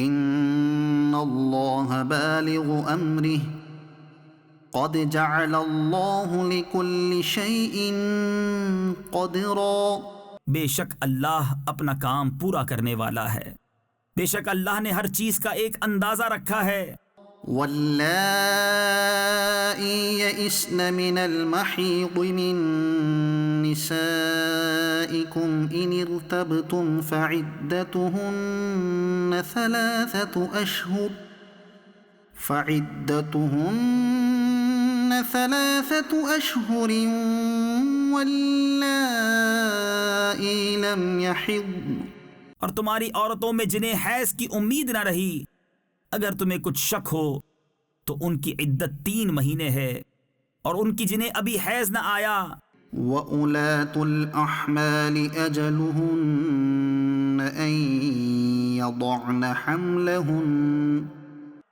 ان اللہ بالغ امرہ قد جعل اللہ لكل شیء قدرا، بے شک اللہ اپنا کام پورا کرنے والا ہے، بے شک اللہ نے ہر چیز کا ایک اندازہ رکھا ہے۔ واللائی یئسن من المحیض من نسائکم ان ارتبتم فعدتهن 3 أشهر واللائی لم یحضن، اور تمہاری عورتوں میں جنہیں حیض کی امید نہ رہی اگر تمہیں کچھ شک ہو تو ان کی عدت 3 مہینے ہے، اور ان کی جنہیں ابھی حیض نہ آیا۔ وَأُولَاتُ الْأَحْمَالِ أَجَلُهُنَّ أَن يَضَعْنَ حَمْلَهُنَّ،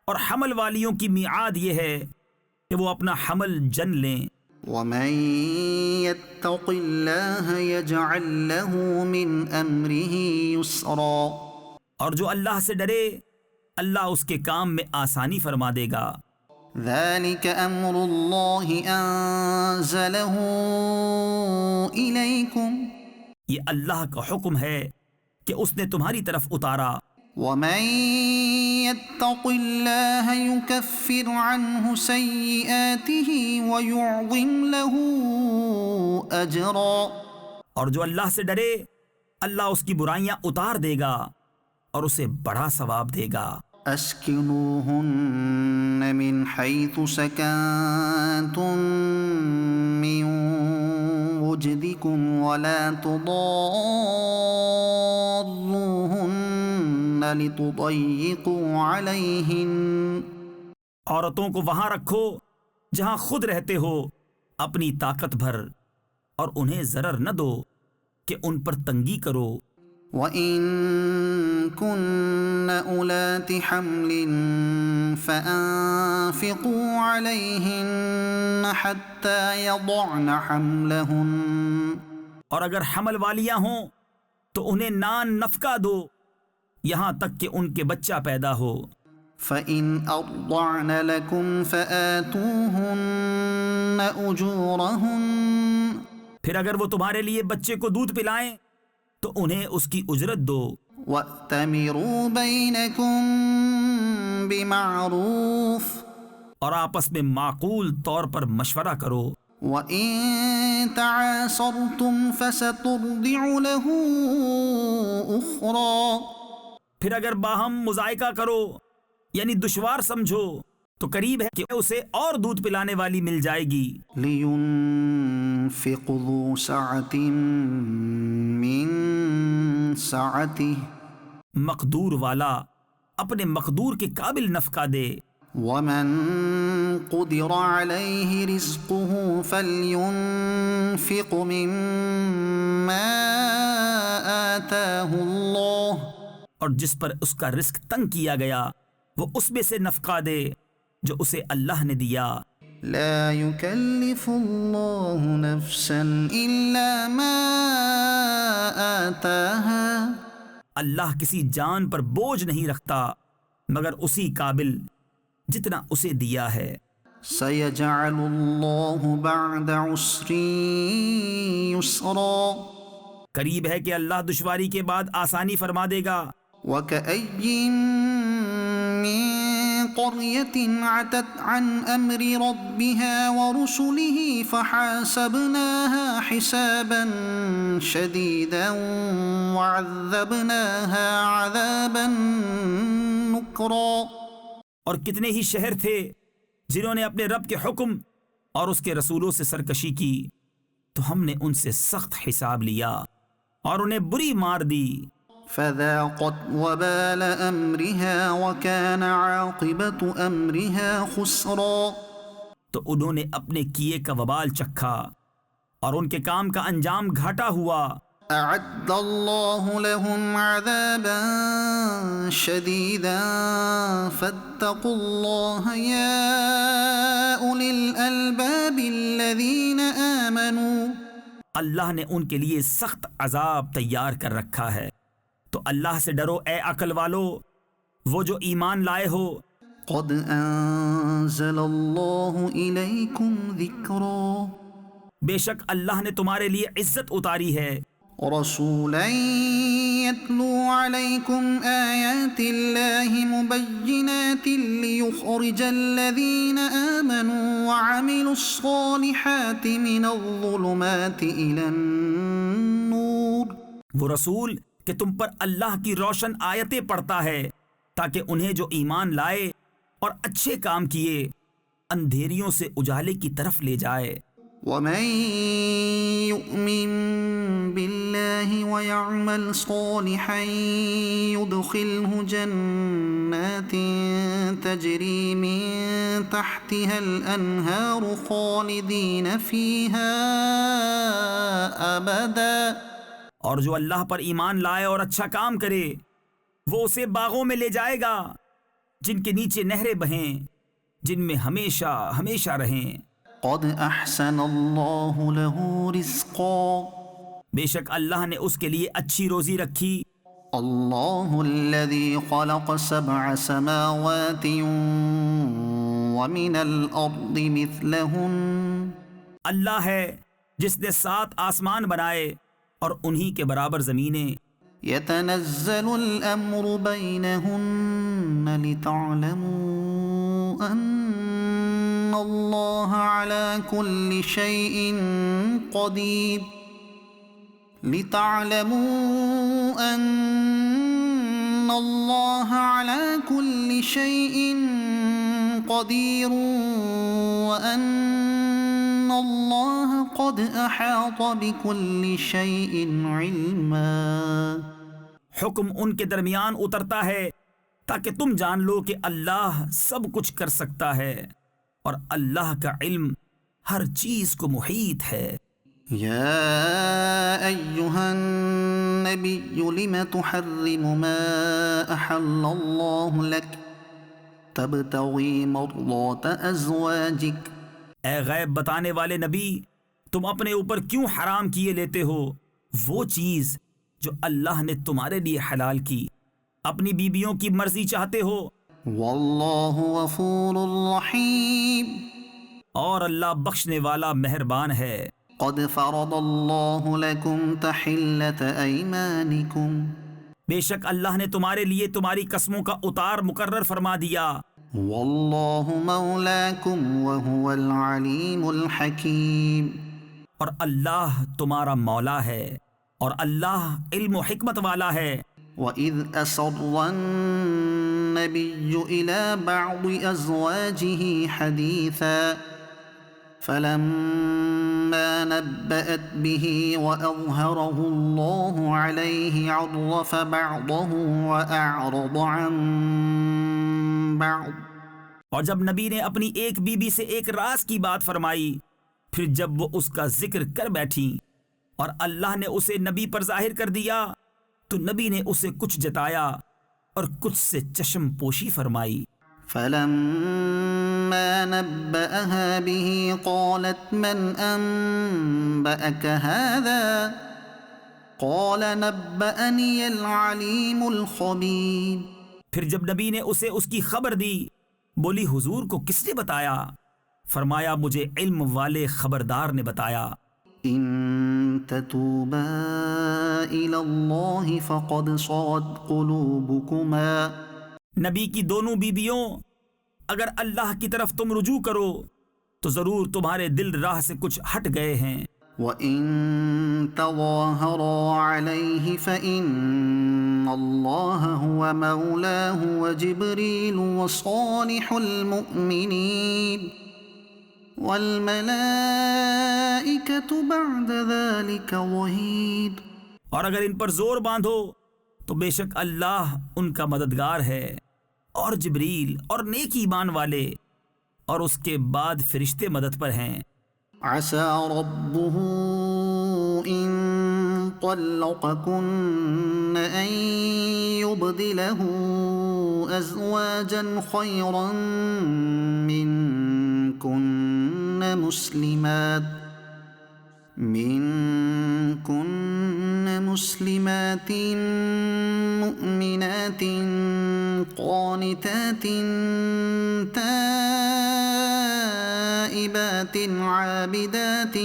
اور حمل والیوں کی میعاد یہ ہے کہ وہ اپنا حمل جن لیں۔ وَمَن يَتَّقِ اللَّهَ يَجْعَل لَّهُ مِنْ أَمْرِهِ يُسْرًا، اور جو اللہ سے ڈرے اللہ اس کے کام میں آسانی فرما دے گا۔ ذَلِكَ أَمْرُ اللَّهِ أَنزَلَهُ إِلَيْكُمْ، یہ اللہ کا حکم ہے کہ اس نے تمہاری طرف اتارا۔ وَمَن يَتَّقِ اللَّهَ يُكَفِّرْ عَنْهُ سَيِّئَاتِهِ وَيُعْظِمْ لَهُ أَجْرًا، اور جو اللہ سے ڈرے اللہ اس کی برائیاں اتار دے گا اور اسے بڑا ثواب دے گا۔ اسکنوہن من حیث سکنتم من وجدکم ولا تضاروہن لتضیقوا علیہن، عورتوں کو وہاں رکھو جہاں خود رہتے ہو اپنی طاقت بھر، اور انہیں ضرر نہ دو کہ ان پر تنگی کرو۔ وَإِن كُنَّ أُولَاتِ حَمْلٍ فَأَنفِقُوا عَلَيْهِنَّ حَتَّى يَضَعْنَ حَمْلَهُنَّ، اور اگر حمل والیاں ہوں تو انہیں نان نفقہ دو یہاں تک کہ ان کے بچہ پیدا ہو۔ فَإِنْ أَرْضَعْنَ لَكُمْ فَآتُوهُنَّ أُجُورَهُنَّ، پھر اگر وہ تمہارے لیے بچے کو دودھ پلائیں تو انہیں اس کی اجرت دو۔ وَأْتَمِرُوا بَيْنَكُمْ بِمَعْرُوفٍ، اور آپس میں معقول طور پر مشورہ کرو۔ وَإِن تَعَاصَرْتُمْ فَسَتُرْضِعُ لَهُ أُخْرَى، پھر اگر باہم مذائقہ کرو یعنی دشوار سمجھو تو قریب ہے کہ اسے اور دودھ پلانے والی مل جائے گی۔ لِيُنْفِقْ ذُو سَعَةٍ مِّن سَعَتِهِ، مقدور والا اپنے مقدور کے قابل نفقہ دے۔ وَمَن قُدِرَ عَلَيْهِ رِزْقُهُ فَلْيُنْفِقْ مِمَّا آتَاهُ اللَّهُ، اور جس پر اس کا رزق تنگ کیا گیا وہ اس میں سے نفقہ دے جو اسے اللہ نے دیا۔ لا يكلف الله نفسا إلا ما آتاها، اللہ کسی جان پر بوجھ نہیں رکھتا مگر اسی قابل جتنا اسے دیا ہے۔ سيجعل الله بعد عسر يسرا، قریب ہے کہ اللہ دشواری کے بعد آسانی فرما دے گا۔ وَكَأَيٍّ من قرية عتت عن أمر ربها ورسله فحاسبناها حسابا شديدا وعذبناها عذابا نكرا۔ اور کتنے ہی شہر تھے جنہوں نے اپنے رب کے حکم اور اس کے رسولوں سے سرکشی کی، تو ہم نے ان سے سخت حساب لیا اور انہیں بری مار دی۔ فذاقت وبال أمرها وكان عاقبة أمرها خسرا۔ تو انہوں نے اپنے کیے کا وبال چکھا اور ان کے کام کا انجام گھاٹا ہوا۔ أعد الله لهم عذابا شديدا فاتقوا الله يا أولي الألباب الذين آمنوا۔ اللہ نے ان کے لیے سخت عذاب تیار کر رکھا ہے، تو اللہ سے ڈرو اے عقل والو، وہ جو ایمان لائے ہو۔ قد أنزل الله إليكم ذكرا۔ بے شک اللہ نے تمہارے لیے عزت اتاری ہے، رسولا يتلو عليكم آيات الله مبينات ليخرج الذين آمنوا وعملوا الصالحات من الظلمات إلى النور۔ وہ رسول کہ تم پر اللہ کی روشن آیتیں پڑھتا ہے تاکہ انہیں جو ایمان لائے اور اچھے کام کیے اندھیریوں سے اجالے کی طرف لے جائے۔ ومن يؤمن بالله ويعمل صالحا يدخله جنات تجري من تحتها الأنهار خالدين فيها أبدا۔ اور جو اللہ پر ایمان لائے اور اچھا کام کرے وہ اسے باغوں میں لے جائے گا جن کے نیچے نہریں بہیں، جن میں ہمیشہ ہمیشہ رہیں۔ قد احسن اللہ له رزقا۔ بے شک اللہ نے اس کے لیے اچھی روزی رکھی۔ اللہ الذي خلق 7 سماوات ومن الارض مثلهن۔ اللہ ہے جس نے 7 آسمان بنائے اور انہی کے برابر زمینیں۔ يتنزل الامر بينهن لتعلموا ان اللہ على كل شيء قدیر۔ لتعلموا ان اللہ على كل شيء قدیر وان اللہ قد احاط بكل شيء علما۔ حکم ان کے درمیان اترتا ہے تاکہ تم جان لو کہ اللہ سب کچھ کر سکتا ہے اور اللہ کا علم ہر چیز کو محیط ہے۔ یا ایہا النبی لم تحرم ما احل اللہ لک تبتغی مرضات ازواجک۔ اے غیب بتانے والے نبی، تم اپنے اوپر کیوں حرام کیے لیتے ہو وہ چیز جو اللہ نے تمہارے لیے حلال کی؟ اپنی بیویوں کی مرضی چاہتے ہو۔ واللہ غفور رحیم۔ اور اللہ بخشنے والا مہربان ہے۔ قد فرض اللہ لکم تحلۃ ایمانکم۔ بے شک اللہ نے تمہارے لیے تمہاری قسموں کا اتار مقرر فرما دیا۔ واللہ مولاکم وہو العلیم الحکیم۔ اور اللہ تمہارا مولا ہے اور اللہ علم و حکمت والا ہے۔ وَإِذْ أَسَرَّ النَّبِيُّ إِلَى بَعْضِ أَزْوَاجِهِ حَدِيثًا فَلَمَّا نَبَّأَتْ بِهِ وَأَظْهَرَهُ اللَّهُ عَلَيْهِ عَرَّفَ بَعْضَهُ وَأَعْرَضَ عَن بَعْضٍ۔ اور جب نبی نے اپنی ایک بیوی سے ایک راز کی بات فرمائی، پھر جب وہ اس کا ذکر کر بیٹھی اور اللہ نے اسے نبی پر ظاہر کر دیا تو نبی نے اسے کچھ جتایا اور کچھ سے چشم پوشی فرمائی۔ فَلَمَّا نَبَّأَهَا بِهِ قَالَتْ مَنْ أَنبَأَكَ هَذَا قَالَ نَبَّأَنِيَ الْعَلِيمُ الْخَبِيرُ۔ پھر جب نبی نے اسے اس کی خبر دی، بولی حضور کو کس نے بتایا؟ فرمایا مجھے علم والے خبردار نے بتایا۔ ان تتوبا الى اللہ فقد صغت قلوبكما۔ نبی کی دونوں بیویوں اگر اللہ کی طرف تم رجوع کرو تو ضرور تمہارے دل راہ سے کچھ ہٹ گئے ہیں۔ وَإِن تَظَاهَرَا عَلَيْهِ فَإِنَّ اللَّهَ هُوَ مَوْلَاهُ وَجِبْرِيلُ وَصَالِحُ الْمُؤْمِنِينَ وَالْمَلَائِكَةُ بَعْدَ ذَلِكَ ظَهِيرٌ۔ اور اگر ان پر زور باندھو تو بے شک اللہ ان کا مددگار ہے، اور جبریل اور نیک ایمان والے، اور اس کے بعد فرشتے مدد پر ہیں۔ عسى ربه إن طلقكن أن يبدله أزواجا خيرا منكن مسلمات مؤمنات قانتات تائبات عابدات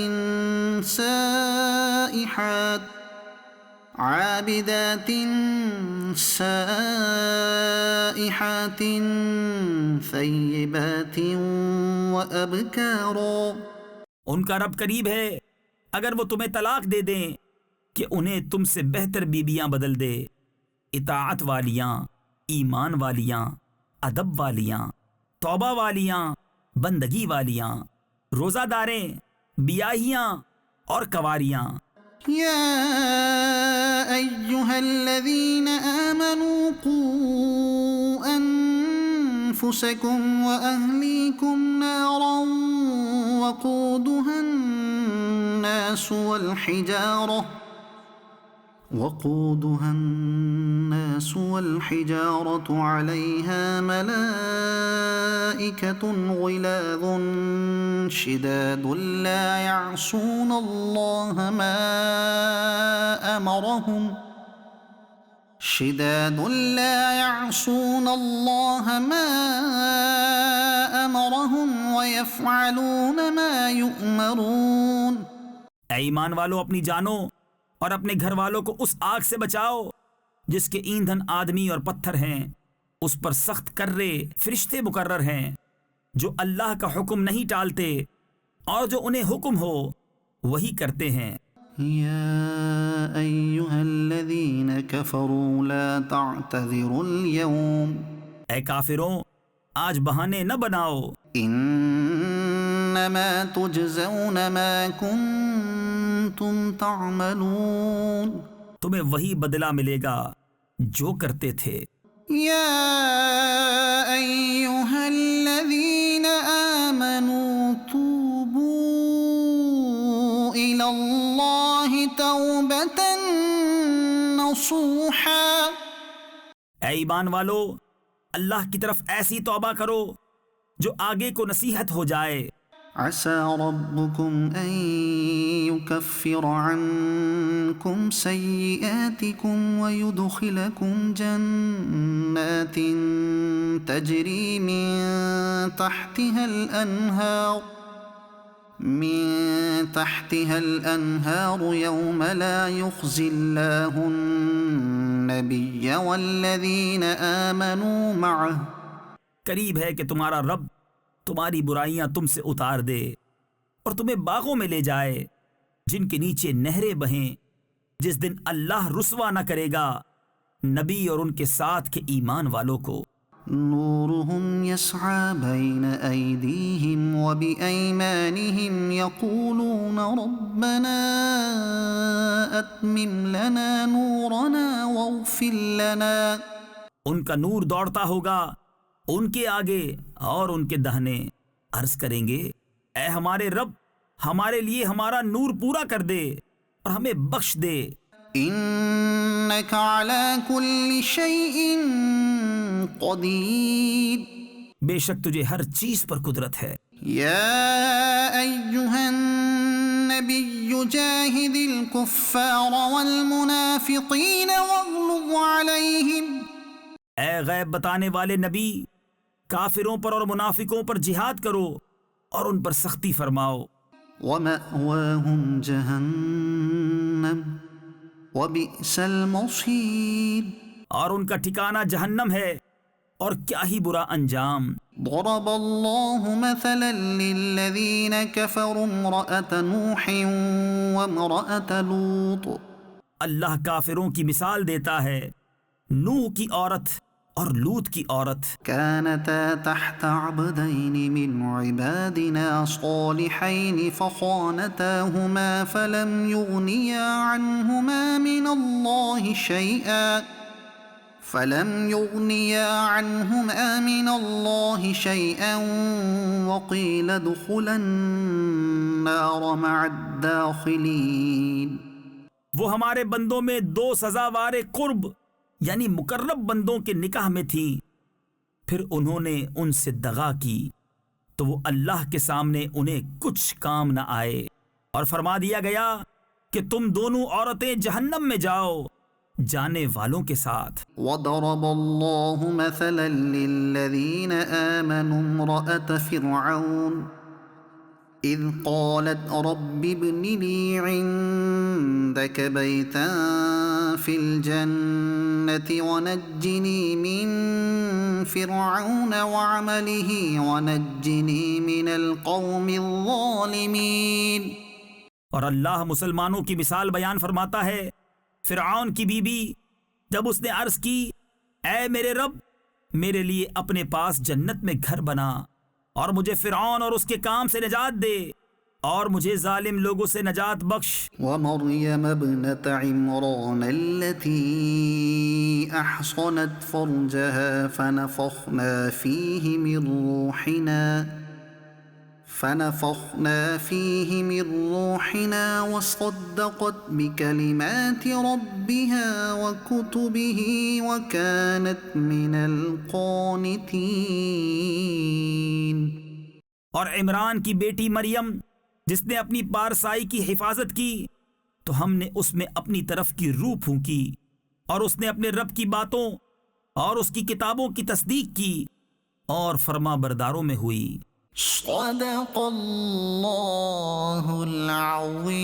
سائحات ثيبات وأبكارا۔ ان کا رب قریب ہے اگر وہ تمہیں طلاق دے دیں کہ انہیں تم سے بہتر بیویاں بدل دے، اطاعت والیاں، ایمان والیاں، ادب والیاں، توبہ والیاں، بندگی والیاں، روزہ داریں، بیاہیاں اور کنواریاں۔ يا أيها الذين آمنوا قوا أنفسكم وأهليكم نارا وقودها الناس والحجارة عليها ملائكة غلاظ شداد لا يعصون الله ما أمرهم ويفعلون ما يؤمرون۔ اے ایمان والو، اپنی جانوں اور اپنے گھر والوں کو اس آگ سے بچاؤ جس کے ایندھن آدمی اور پتھر ہیں، اس پر سخت کرے فرشتے مقرر ہیں جو اللہ کا حکم نہیں ٹالتے، اور جو انہیں حکم ہو وہی کرتے ہیں۔ يا أيها الذين كفروا لا تعتذروا اليوم، اے کافروں، آج بہانے نہ بناؤ، انما تجزون ما کنتم تعملون، تمہیں وہی بدلہ ملے گا جو کرتے تھے۔ یا ایہا الذین آمنوا توبوا الی اللہ توبۃ نصوحا، اے ایمان والو، اللہ کی طرف ایسی توبہ کرو جو آگے کو نصیحت ہو جائے۔ عسى ربكم أن يكفر عنكم سيئاتكم ويدخلكم جنات تجري من تحتها الأنهار يوم لا يخزي الله النبي والذين آمنوا معه۔ قریب ہے کہ تمہارا رب تمہاری برائیاں تم سے اتار دے اور تمہیں باغوں میں لے جائے جن کے نیچے نہریں بہیں، جس دن اللہ رسوا نہ کرے گا نبی اور ان کے ساتھ کے ایمان والوں کو۔ نورهم يسعى بين أيديهم وبأيمانهم يقولون ربنا أتمم لنا نورنا واغفر لنا۔ ان کا نور دوڑتا ہوگا ان کے آگے اور ان کے دہنے، عرض کریں گے اے ہمارے رب، ہمارے لیے ہمارا نور پورا کر دے اور ہمیں بخش دے۔ انک علی کل شیء قدیر، بے شک تجھے ہر چیز پر قدرت ہے۔ یا ایہا النبی جاہد الکفار والمنافقین واغلظ علیہم، اے غیب بتانے والے نبی، کافروں پر اور منافقوں پر جہاد کرو اور ان پر سختی فرماؤ۔ وَمَأْوَاهُمْ جَهَنَّمُ وَبِئْسَ الْمَصِيرُ، اور ان کا ٹھکانہ جہنم ہے اور کیا ہی برا انجام۔ ضرب الله مثلا للذين كفروا امرأة نوح وامرأة لوط اللہ کافروں کی مثال دیتا ہے نوح کی عورت اور لوط کی عورت۔ كانتا تحت عبدين من عبادنا صالحين فخانتاهما فلم يغنيا عنهما من الله شيئا وقيل ادخلا النار مع الداخلين۔ وہ ہمارے بندوں میں دو سزاوار قرب یعنی مقرب بندوں کے نکاح میں تھی، پھر انہوں نے ان سے دغا کی تو وہ اللہ کے سامنے انہیں کچھ کام نہ آئے، اور فرما دیا گیا کہ تم دونوں عورتیں جہنم میں جاؤ جانے والوں کے ساتھ۔ وضرب الله مثلا للذين آمنوا امرأة فرعون إذ قالت رب ابن لي عندك بيتا في الجنة ونجني من فرعون وعمله ونجني من القوم الظالمين۔ اور اللہ مسلمانوں کی مثال بیان فرماتا ہے فرعون کی بیوی جب اس نے عرض کی اے میرے رب میرے لیے اپنے پاس جنت میں گھر بنا اور مجھے فرعون اور اس کے کام سے نجات دے اور مجھے ظالم لوگوں سے نجات بخش۔ ومريم ابنة عمران التي أحصنت فرجها فنفخنا فيه من روحنا وصدقت بكلمات ربها وكتبه وكانت من القانتين۔ اور عمران کی بیٹی مریم جس نے اپنی پارسائی کی حفاظت کی تو ہم نے اس میں اپنی طرف کی روح پھونکی اور اس نے اپنے رب کی باتوں اور اس کی کتابوں کی تصدیق کی اور فرما برداروں میں ہوئی۔ صدق اللہ العظیم۔